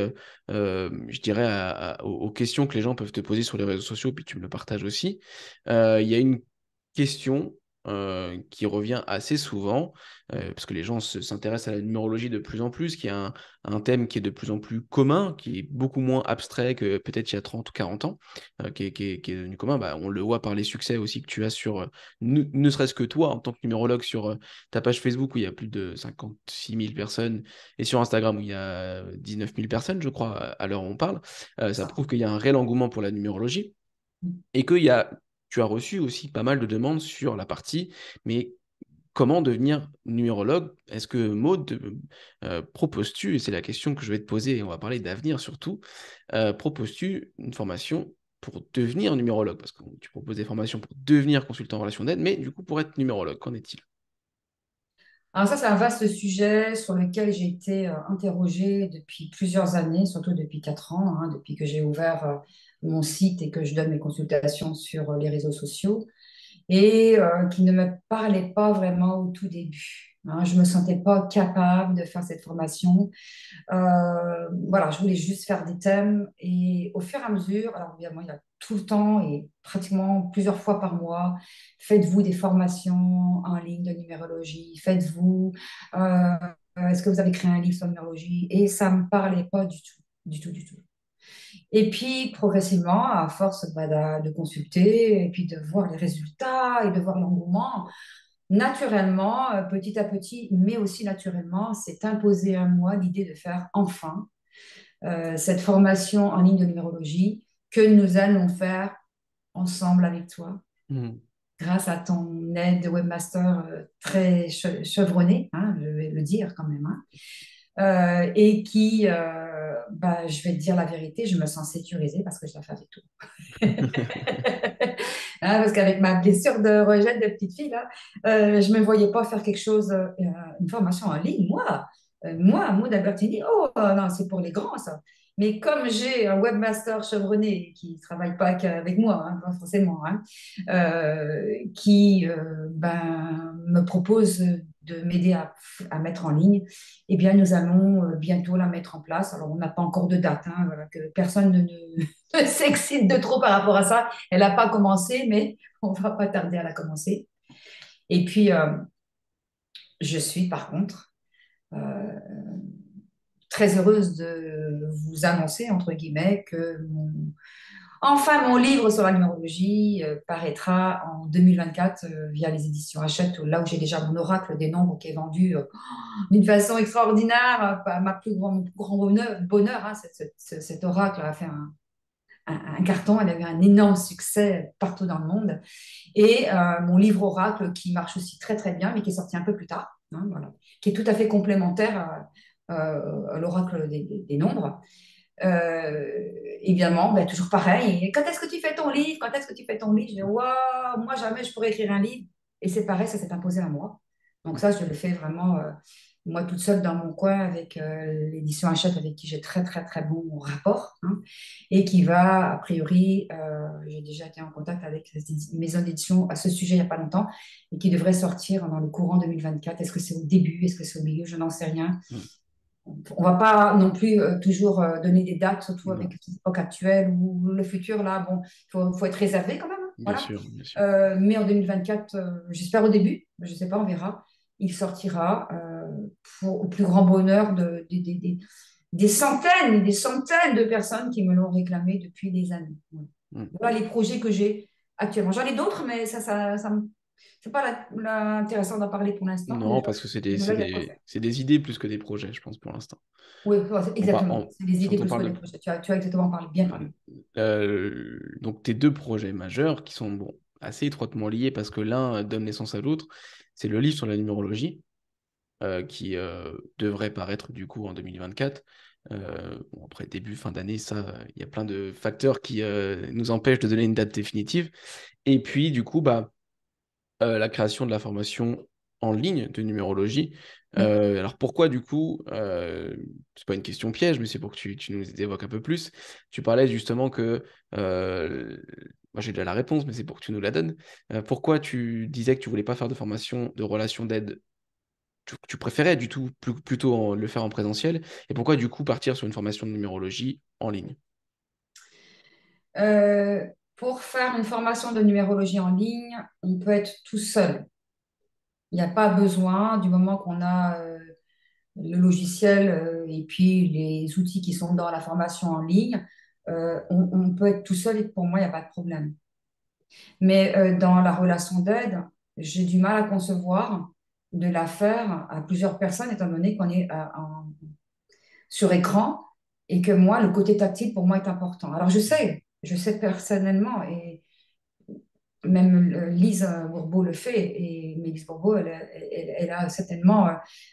je dirais, aux questions que les gens peuvent te poser sur les réseaux sociaux, puis tu me le partages aussi, il y a une question qui revient assez souvent, parce que les gens s'intéressent à la numérologie de plus en plus, qui est un thème qui est de plus en plus commun, qui est beaucoup moins abstrait que peut-être il y a 30 ou 40 ans, qui est devenu commun. Bah, on le voit par les succès aussi que tu as sur, ne serait-ce que toi, en tant que numérologue, sur ta page Facebook où il y a plus de 56 000 personnes, et sur Instagram où il y a 19 000 personnes, je crois, à l'heure où on parle. Ça Ça. prouve qu'il y a un réel engouement pour la numérologie. Et que tu as reçu aussi pas mal de demandes sur la partie, mais comment devenir numérologue? Est-ce que Maud, proposes-tu, et c'est la question que je vais te poser, et on va parler d'avenir surtout, proposes-tu une formation pour devenir numérologue? Parce que tu proposes des formations pour devenir consultant en relation d'aide, mais du coup pour être numérologue, qu'en est-il? Alors ça, c'est un vaste sujet sur lequel j'ai été interrogée depuis plusieurs années, surtout depuis 4 ans, hein, depuis que j'ai ouvert mon site et que je donne mes consultations sur les réseaux sociaux, et qui ne me parlait pas vraiment au tout début, hein. Je ne me sentais pas capable de faire cette formation. Voilà, je voulais juste faire des thèmes et au fur et à mesure, alors évidemment, il y a tout le temps et pratiquement plusieurs fois par mois, faites-vous des formations en ligne de numérologie, faites-vous, est-ce que vous avez créé un livre sur la numérologie? Et ça ne me parlait pas du tout, du tout, du tout. Et puis, progressivement, à force bah, de consulter et puis de voir les résultats et de voir l'engouement, naturellement, petit à petit, mais aussi naturellement, s'est imposé à moi l'idée de faire enfin cette formation en ligne de numérologie que nous allons faire ensemble avec toi, Mhm. grâce à ton aide de webmaster très chevronné, hein, je vais le dire quand même, hein, et qui, bah, je vais te dire la vérité, je me sens sécurisée parce que je la fais avec toi. Hein, parce qu'avec ma blessure de rejet de petite fille, là, je ne me voyais pas faire quelque chose, une formation en ligne. Moi, Maud Albertini, oh non, c'est pour les grands, ça. Mais comme j'ai un webmaster chevronné qui ne travaille pas qu'avec moi, hein, pas forcément, hein, qui ben, me propose de m'aider à mettre en ligne, eh bien, nous allons bientôt la mettre en place. Alors, on n'a pas encore de date, hein, voilà, que personne ne s'excite de trop par rapport à ça. Elle n'a pas commencé, mais on va pas tarder à la commencer. Et puis, je suis par contre euh, très heureuse de vous annoncer, entre guillemets, que enfin, mon livre sur la numérologie paraîtra en 2024 via les éditions Hachette, là où j'ai déjà mon oracle des nombres qui est vendu d'une façon extraordinaire. Mon plus grand bonheur, hein, cet oracle a fait un carton, elle a eu un énorme succès partout dans le monde. Et mon livre Oracle, qui marche aussi très très bien, mais qui est sorti un peu plus tard, hein, voilà, qui est tout à fait complémentaire à l'Oracle des nombres. Évidemment, ben, toujours pareil. Et quand est-ce que tu fais ton livre? Quand est-ce que tu fais ton livre? Je dis, waouh, moi jamais je pourrais écrire un livre. Et c'est pareil, ça s'est imposé à moi. Donc ça, je le fais vraiment moi toute seule dans mon coin avec l'édition Hachette avec qui j'ai très très très bon rapport, hein, et qui va, a priori, j'ai déjà été en contact avec les maisons d'édition à ce sujet il n'y a pas longtemps, et qui devrait sortir dans le courant 2024. Est-ce que c'est au début? Est-ce que c'est au milieu? Je n'en sais rien. Mhm. On ne va pas non plus toujours donner des dates, surtout avec Non, l'époque actuelle ou le futur. Là, bon, faut être réservé quand même, hein, bien voilà. sûr, bien sûr. Mais en 2024, j'espère au début, je ne sais pas, on verra. Il sortira au plus grand bonheur des centaines et des centaines de personnes qui me l'ont réclamé depuis des années. Voilà. Mhm. Voilà les projets que j'ai actuellement. J'en ai d'autres, mais c'est pas intéressant d'en parler pour l'instant. Non, Déjà, parce que c'est des, là, c'est il y a quoi des, faire. c'est des idées plus que des projets, je pense, pour l'instant. Oui, ouais, exactement. C'est des Si idées on plus que parle des de projets. Tu as exactement bien parlé. donc tes deux projets majeurs qui sont bon, assez étroitement liés parce que l'un donne naissance à l'autre, c'est le livre sur la numérologie qui devrait paraître du coup en 2024. Bon, après début, fin d'année, ça, il y a plein de facteurs qui nous empêchent de donner une date définitive. Et puis du coup, bah, la création de la formation en ligne de numérologie. Oui. Alors pourquoi du coup, c'est pas une question piège, mais c'est pour que tu nous évoques un peu plus. Tu parlais justement que, moi j'ai déjà la réponse, mais c'est pour que tu nous la donnes. Pourquoi tu disais que tu voulais pas faire de formation de relation d'aide, tu préférais du tout plutôt le faire en présentiel, et pourquoi du coup partir sur une formation de numérologie en ligne? Euh, pour faire une formation de numérologie en ligne, on peut être tout seul. Il n'y a pas besoin, du moment qu'on a le logiciel et puis les outils qui sont dans la formation en ligne, on peut être tout seul et pour moi, il n'y a pas de problème. Mais dans la relation d'aide, j'ai du mal à concevoir de la faire à plusieurs personnes, étant donné qu'on est sur écran et que moi, le côté tactile, pour moi, est important. Alors, je sais personnellement, et même Lise Bourbeau le fait, et mais Lise Bourbeau, elle a certainement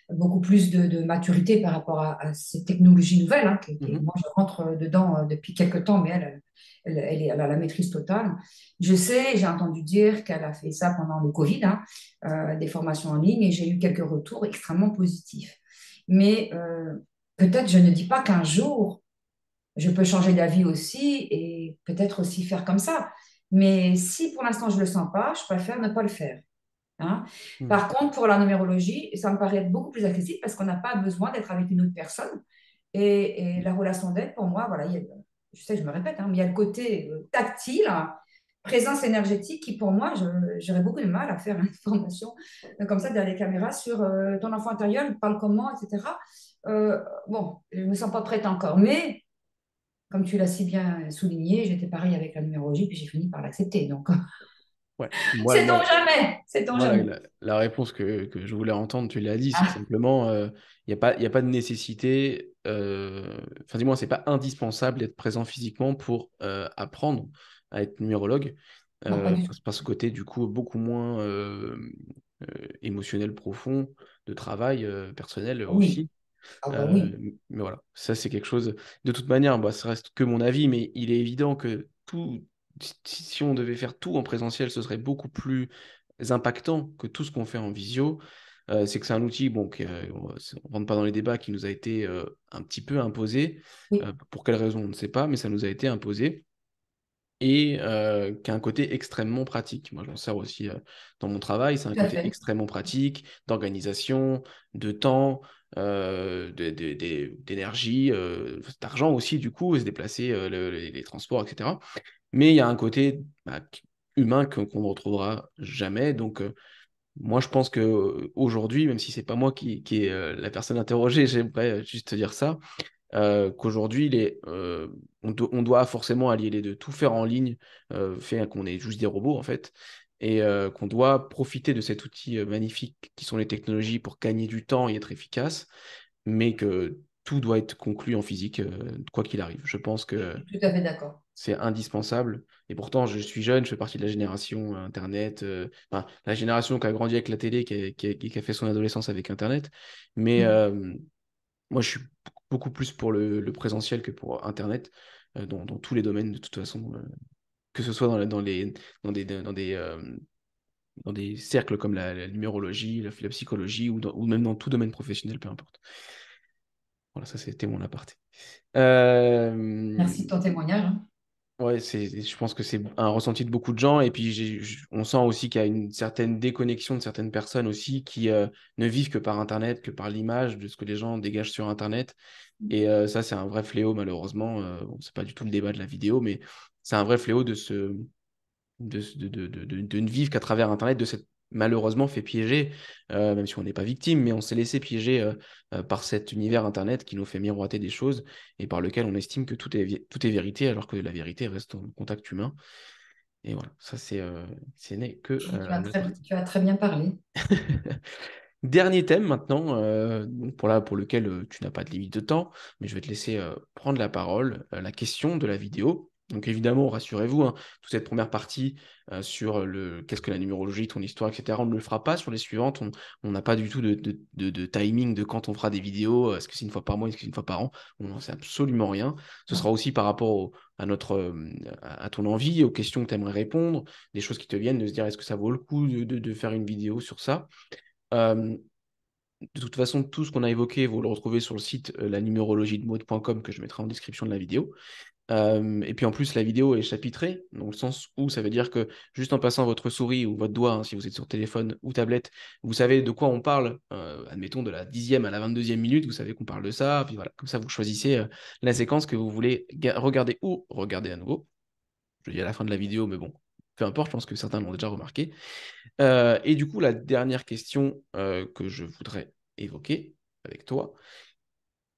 beaucoup plus de maturité par rapport à ces technologies nouvelles, hein, Mhm. moi, je rentre dedans depuis quelques temps, mais elle a la maîtrise totale. Je sais, j'ai entendu dire qu'elle a fait ça pendant le Covid, hein, des formations en ligne, et j'ai eu quelques retours extrêmement positifs. Mais peut-être, je ne dis pas qu'un jour, je peux changer d'avis aussi et peut-être aussi faire comme ça. Mais si pour l'instant je ne le sens pas, je préfère ne pas le faire, hein. Mhm. Par contre, pour la numérologie, ça me paraît beaucoup plus accessible parce qu'on n'a pas besoin d'être avec une autre personne. Et la relation d'aide, pour moi, voilà, je sais, je me répète, hein, mais il y a le côté tactile, hein, présence énergétique qui, pour moi, j'aurais beaucoup de mal à faire une formation comme ça derrière les caméras sur ton enfant intérieur, il parle comment, etc. Bon, je ne me sens pas prête encore, mais comme tu l'as si bien souligné, j'étais pareil avec la numérologie, puis j'ai fini par l'accepter. Donc, Ouais, sait-on jamais, sait-on moi, jamais. la réponse que je voulais entendre, tu l'as dit, c'est Ah, simplement, il y a pas de nécessité, enfin, dis-moi, c'est pas indispensable d'être présent physiquement pour apprendre à être numérologue, non, pas du tout. par ce côté, du coup, beaucoup moins émotionnel profond, de travail personnel Oui, aussi. ah bah Euh, oui, mais voilà, ça c'est quelque chose. De toute manière, bah, ça reste que mon avis, mais il est évident que tout, si on devait faire tout en présentiel, ce serait beaucoup plus impactant que tout ce qu'on fait en visio. C'est que c'est un outil, bon, on ne rentre pas dans les débats, qui nous a été un petit peu imposé. oui, Pour quelle raison, on ne sait pas, mais ça nous a été imposé et qui a un côté extrêmement pratique. Moi, je m'en sers aussi dans mon travail. C'est un tout à côté fait. extrêmement pratique d'organisation, de temps, d'énergie, d'argent aussi, du coup, et se déplacer, les transports, etc. Mais il y a un côté humain qu'on ne retrouvera jamais. Donc, moi, je pense que aujourd'hui, même si c'est pas moi qui est la personne interrogée, j'aimerais juste te dire ça, qu'aujourd'hui, on doit forcément allier les deux. Tout faire en ligne fait qu'on est juste des robots, en fait, et qu'on doit profiter de cet outil magnifique qui sont les technologies pour gagner du temps et être efficace, mais que tout doit être conclu en physique, quoi qu'il arrive. Je pense Je que suis tout à fait d'accord. c'est indispensable. Et pourtant, je suis jeune, je fais partie de la génération Internet, enfin, la génération qui a grandi avec la télé, qui a fait son adolescence avec Internet. Mais Mm. moi, je suis beaucoup plus pour le présentiel que pour Internet, dans tous les domaines, de toute façon, que ce soit dans des cercles comme la numérologie, la psychologie, ou même dans tout domaine professionnel, peu importe. Voilà, ça, c'était mon aparté. Euh, Merci de ton témoignage, hein. Ouais, je pense que c'est un ressenti de beaucoup de gens. Et puis, on sent aussi qu'il y a une certaine déconnexion de certaines personnes aussi qui ne vivent que par Internet, que par l'image de ce que les gens dégagent sur Internet. Et ça, c'est un vrai fléau, malheureusement. Bon, c'est pas du tout le débat de la vidéo, mais c'est un vrai fléau de ne vivre qu'à travers Internet, de s'être malheureusement fait piéger, même si on n'est pas victime, mais on s'est laissé piéger par cet univers Internet qui nous fait miroiter des choses et par lequel on estime que tout est vérité, alors que la vérité reste en contact humain. Et voilà, ça, c'est n'est que la partie. Tu as très bien parlé. Dernier thème maintenant, donc pour lequel tu n'as pas de limite de temps, mais je vais te laisser prendre la parole, la question de la vidéo. Donc évidemment, rassurez-vous, hein, toute cette première partie sur qu'est-ce que la numérologie, ton histoire, etc., on ne le fera pas sur les suivantes. On n'a pas du tout de timing de quand on fera des vidéos, est-ce que c'est une fois par mois, est-ce que c'est une fois par an, on n'en sait absolument rien. Ce sera Non. aussi par rapport à ton envie, aux questions que tu aimerais répondre, des choses qui te viennent, de se dire est-ce que ça vaut le coup de faire une vidéo sur ça. Euh, de toute façon, tout ce qu'on a évoqué, vous le retrouvez sur le site lanumérologiedemode.com que je mettrai en description de la vidéo. Et puis en plus, la vidéo est chapitrée, dans le sens où ça veut dire que juste en passant votre souris ou votre doigt, hein, si vous êtes sur téléphone ou tablette, vous savez de quoi on parle, admettons de la 10e à la 22e minute, vous savez qu'on parle de ça, puis voilà, comme ça vous choisissez la séquence que vous voulez regarder ou regarder à nouveau. Je le dis à la fin de la vidéo, mais bon, peu importe, je pense que certains l'ont déjà remarqué. Et du coup, la dernière question que je voudrais évoquer avec toi,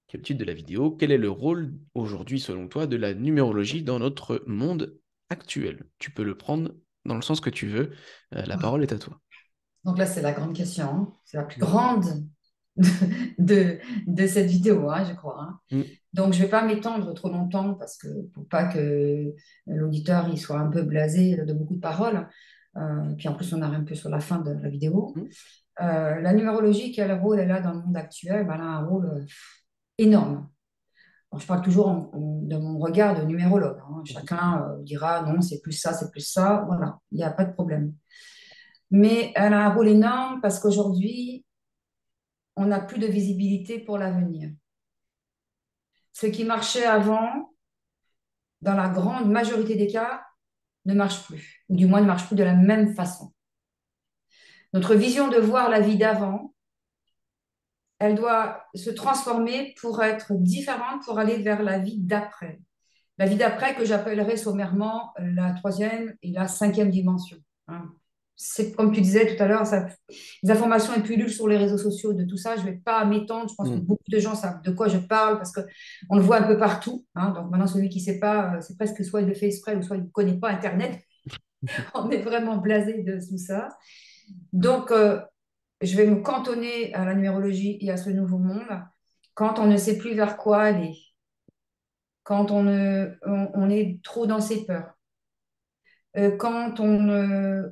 qui est le titre de la vidéo, quel est le rôle aujourd'hui, selon toi, de la numérologie dans notre monde actuel? Tu peux le prendre dans le sens que tu veux. La parole est à toi. Donc là, c'est la grande question, hein. C'est la plus Mm. grande de, de, de cette vidéo, hein, je crois, hein. Mm. Donc, je ne vais pas m'étendre trop longtemps parce que pour pas que l'auditeur il soit un peu blasé de beaucoup de paroles. Puis en plus, on arrive un peu sur la fin de la vidéo. Mm. La numérologie, quel rôle elle a dans le monde actuel? Ben, elle a un rôle énorme. Alors, je parle toujours de mon regard de numérologue, hein. Chacun dira non, c'est plus ça, c'est plus ça. Voilà, il n'y a pas de problème. Mais elle a un rôle énorme parce qu'aujourd'hui, on n'a plus de visibilité pour l'avenir. Ce qui marchait avant, dans la grande majorité des cas, ne marche plus, ou du moins ne marche plus de la même façon. Notre vision de voir la vie d'avant, elle doit se transformer pour être différente, pour aller vers la vie d'après. La vie d'après que j'appellerais sommairement la troisième et la cinquième dimension, hein. C'est comme tu disais tout à l'heure, les informations et pullulent sur les réseaux sociaux de tout ça. Je ne vais pas m'étendre. Je pense que Mm. beaucoup de gens savent de quoi je parle parce qu'on le voit un peu partout, hein. Donc maintenant, celui qui ne sait pas, c'est presque soit il le fait exprès ou soit il ne connaît pas Internet. On est vraiment blasé de tout ça. Donc, je vais me cantonner à la numérologie et à ce nouveau monde quand on ne sait plus vers quoi aller, quand on est trop dans ses peurs, quand on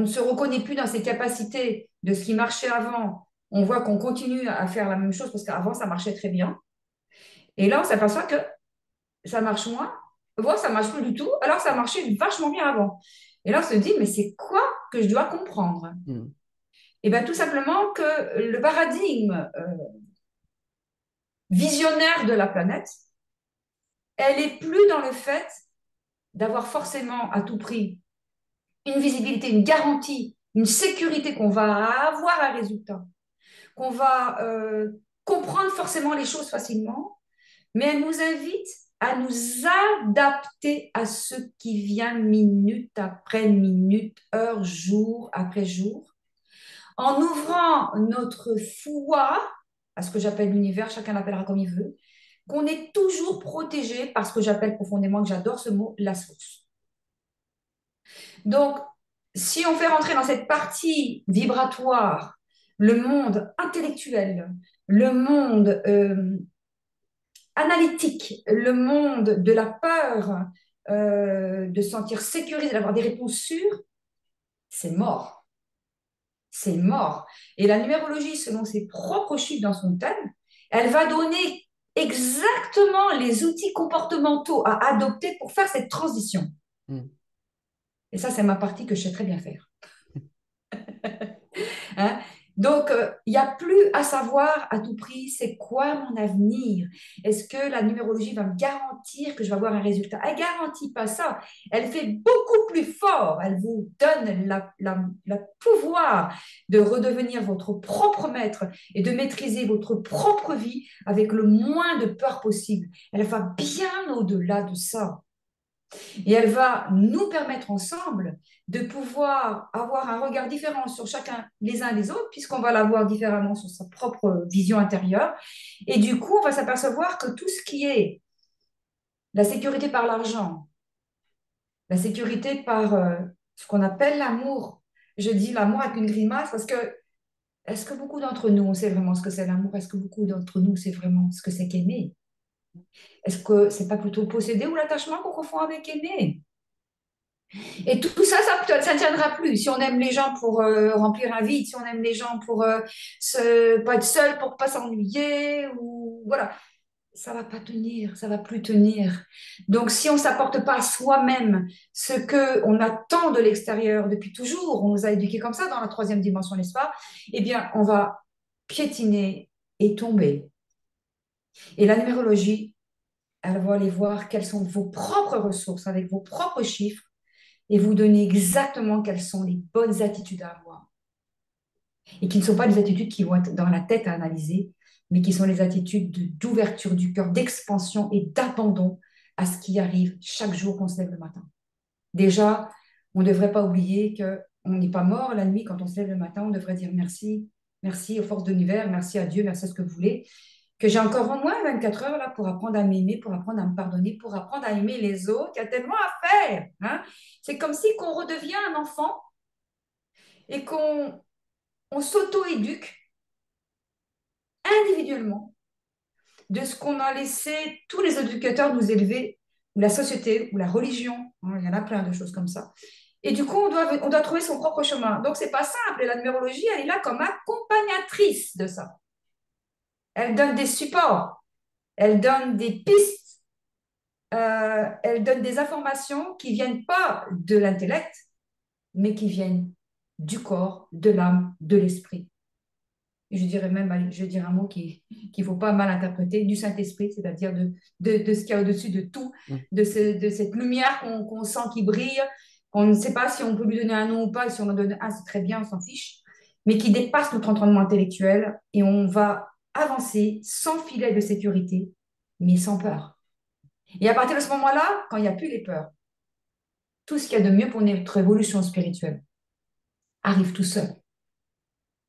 ne se reconnaît plus dans ses capacités de ce qui marchait avant. On voit qu'on continue à faire la même chose parce qu'avant, ça marchait très bien. Et là, on s'aperçoit que ça marche moins, voire ça marche plus du tout, alors ça marchait vachement bien avant. Et là, on se dit, mais c'est quoi que je dois comprendre? Mm. Et bien, tout simplement que le paradigme visionnaire de la planète, elle est plus dans le fait d'avoir forcément à tout prix une visibilité, une garantie, une sécurité qu'on va avoir un résultat, qu'on va comprendre forcément les choses facilement, mais elle nous invite à nous adapter à ce qui vient minute après minute, heure, jour après jour, en ouvrant notre foi à ce que j'appelle l'univers, chacun l'appellera comme il veut, qu'on est toujours protégé par ce que j'appelle profondément, que j'adore ce mot, la source. Donc, si on fait rentrer dans cette partie vibratoire le monde intellectuel, le monde analytique, le monde de la peur, de se sentir sécurisé, d'avoir des réponses sûres, c'est mort. C'est mort. Et la numérologie, selon ses propres chiffres dans son thème, elle va donner exactement les outils comportementaux à adopter pour faire cette transition. Mm. Et ça, c'est ma partie que je sais très bien faire. Hein? Donc, il n'y a plus à savoir à tout prix c'est quoi mon avenir. Est-ce que la numérologie va me garantir que je vais avoir un résultat? Elle ne garantit pas ça. Elle fait beaucoup plus fort. Elle vous donne le pouvoir de redevenir votre propre maître et de maîtriser votre propre vie avec le moins de peur possible. Elle va bien au-delà de ça. Et elle va nous permettre ensemble de pouvoir avoir un regard différent sur chacun les uns les autres, puisqu'on va l'avoir différemment sur sa propre vision intérieure. Et du coup, on va s'apercevoir que tout ce qui est la sécurité par l'argent, la sécurité par ce qu'on appelle l'amour, je dis l'amour avec une grimace parce que est-ce que beaucoup d'entre nous, on sait vraiment ce que c'est l'amour? Est-ce que beaucoup d'entre nous, c'est vraiment ce que c'est qu'aimer? Est-ce que c'est pas plutôt posséder ou l'attachement qu'on confond avec aimer? Et tout ça, ça ne tiendra plus. Si on aime les gens pour remplir un vide, si on aime les gens pour pas être seul, pour pas s'ennuyer, ou voilà, ça va pas tenir, ça va plus tenir. Donc, si on s'apporte pas à soi-même ce que on attend de l'extérieur depuis toujours, on nous a éduqués comme ça dans la troisième dimension, n'est-ce pas? Eh bien, on va piétiner et tomber. Et la numérologie, elle va aller voir quelles sont vos propres ressources avec vos propres chiffres et vous donner exactement quelles sont les bonnes attitudes à avoir. Et qui ne sont pas des attitudes qui vont être dans la tête à analyser, mais qui sont les attitudes d'ouverture du cœur, d'expansion et d'abandon à ce qui arrive chaque jour qu'on se lève le matin. Déjà, On ne devrait pas oublier qu'on n'est pas mort la nuit quand on se lève le matin. On devrait dire merci, merci aux forces de l'univers, merci à Dieu, merci à ce que vous voulez. Que j'ai encore au moins 24 heures là pour apprendre à m'aimer, pour apprendre à me pardonner, pour apprendre à aimer les autres. Il y a tellement à faire. Hein. C'est comme si qu'on redevient un enfant et qu'on s'auto-éduque individuellement de ce qu'on a laissé tous les éducateurs nous élever, ou la société, ou la religion. Hein, il y en a plein de choses comme ça. Et du coup, on doit trouver son propre chemin. Donc, c'est pas simple. Et la numérologie, elle est là comme accompagnatrice de ça. Elle donne des supports, elle donne des pistes, elle donne des informations qui viennent pas de l'intellect, mais qui viennent du corps, de l'âme, de l'esprit. Et je dirais même, allez, je dirais un mot qui ne faut pas mal interpréter, du Saint-Esprit, c'est-à-dire de ce qu'il y a au-dessus de tout, Mm. de cette lumière qu'on sent qui brille, qu'on ne sait pas si on peut lui donner un nom ou pas, et si on en donne un, c'est très bien, on s'en fiche, mais qui dépasse notre entraînement intellectuel et on va avancer sans filet de sécurité, mais sans peur. Et à partir de ce moment-là, quand il n'y a plus les peurs, tout ce qu'il y a de mieux pour notre évolution spirituelle arrive tout seul.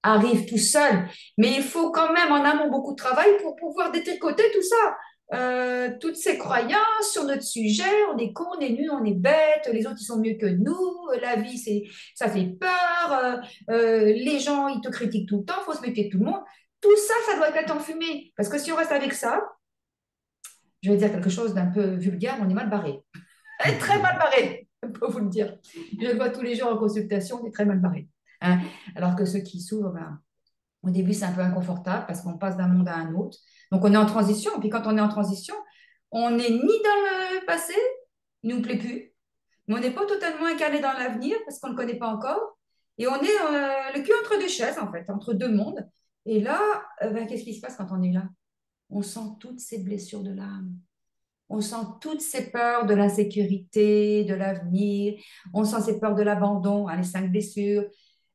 Arrive tout seul. Mais il faut quand même en amont beaucoup de travail pour pouvoir détricoter tout ça. Toutes ces croyances sur notre sujet, on est con, on est nul, on est bête, les autres ils sont mieux que nous, la vie ça fait peur, les gens ils te critiquent tout le temps, il faut se méfier de tout le monde. Tout ça, ça doit être enfumé. Parce que si on reste avec ça, je vais dire quelque chose d'un peu vulgaire, on est mal barré. Très mal barré, je peux vous le dire. Je le vois tous les jours en consultation, on est très mal barré. Hein. Alors que ceux qui s'ouvrent, ben, au début, c'est un peu inconfortable parce qu'on passe d'un monde à un autre. Donc, on est en transition. Et puis, quand on est en transition, on n'est ni dans le passé, il ne nous plaît plus, mais on n'est pas totalement incarné dans l'avenir parce qu'on ne le connaît pas encore. Et on est le cul entre deux chaises, en fait, entre deux mondes. Et là, ben, qu'est-ce qui se passe quand on est là? On sent toutes ces blessures de l'âme. On sent toutes ces peurs de l'insécurité, de l'avenir. On sent ces peurs de l'abandon, hein, les 5 blessures.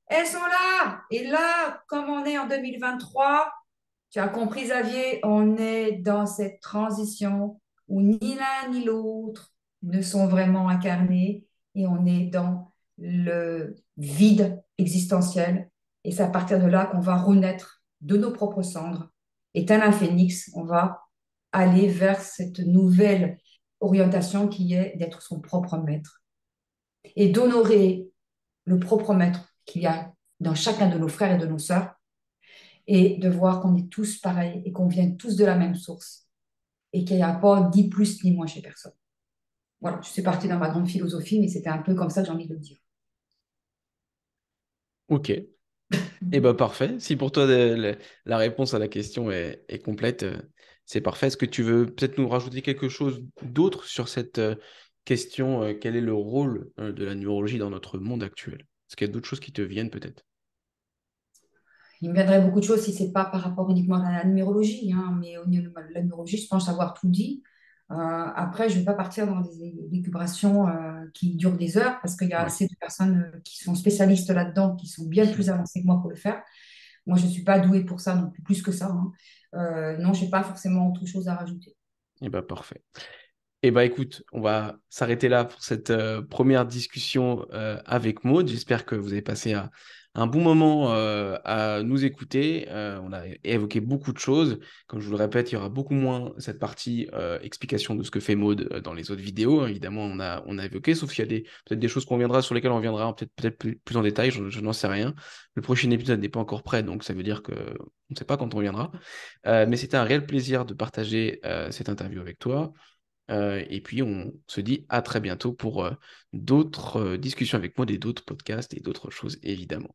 Elles sont là. Et là, comme on est en 2023, tu as compris, Xavier, on est dans cette transition où ni l'un ni l'autre ne sont vraiment incarnés et on est dans le vide existentiel. Et c'est à partir de là qu'on va renaître de nos propres cendres. Et tel un phénix, on va aller vers cette nouvelle orientation qui est d'être son propre maître et d'honorer le propre maître qu'il y a dans chacun de nos frères et de nos sœurs et de voir qu'on est tous pareils et qu'on vient tous de la même source et qu'il n'y a pas ni plus ni moins chez personne. Voilà, je suis partie dans ma grande philosophie, mais c'était un peu comme ça que j'ai envie de le dire. Ok. Eh ben parfait. Si pour toi la réponse à la question est complète, c'est parfait. Est-ce que tu veux peut-être nous rajouter quelque chose d'autre sur cette question, quel est le rôle de la numérologie dans notre monde actuel? Est-ce qu'il y a d'autres choses qui te viennent peut-être? Il me viendrait beaucoup de choses si ce n'est pas par rapport uniquement à la numérologie, hein, mais au niveau de la numérologie, je pense avoir tout dit. Après, je ne vais pas partir dans des élucubrations qui durent des heures parce qu'il y a Ouais. assez de personnes qui sont spécialistes là-dedans, qui sont bien plus avancées que moi pour le faire. Moi, je ne suis pas douée pour ça, non plus que ça. Hein. Non, je n'ai pas forcément autre chose à rajouter. Eh ben parfait. Eh ben écoute, on va s'arrêter là pour cette première discussion avec Maud. J'espère que vous avez passé un bon moment à nous écouter. On a évoqué beaucoup de choses. Comme je vous le répète, il y aura beaucoup moins cette partie explication de ce que fait Maud dans les autres vidéos. Hein. Évidemment, on a évoqué, sauf qu'il y a peut-être des choses qu'on viendra sur lesquelles on reviendra peut-être plus en détail. Je n'en sais rien. Le prochain épisode n'est pas encore prêt, donc ça veut dire que on ne sait pas quand on reviendra. Mais c'était un réel plaisir de partager cette interview avec toi. Et puis, on se dit à très bientôt pour d'autres discussions avec moi, d'autres podcasts et d'autres choses, évidemment.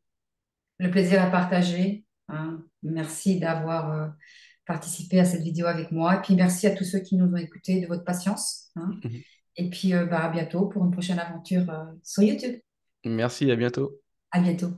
Le plaisir à partager. Hein. Merci d'avoir participé à cette vidéo avec moi. Et puis, merci à tous ceux qui nous ont écoutés de votre patience. Hein. Et puis, bah, à bientôt pour une prochaine aventure sur YouTube. Merci, à bientôt. À bientôt.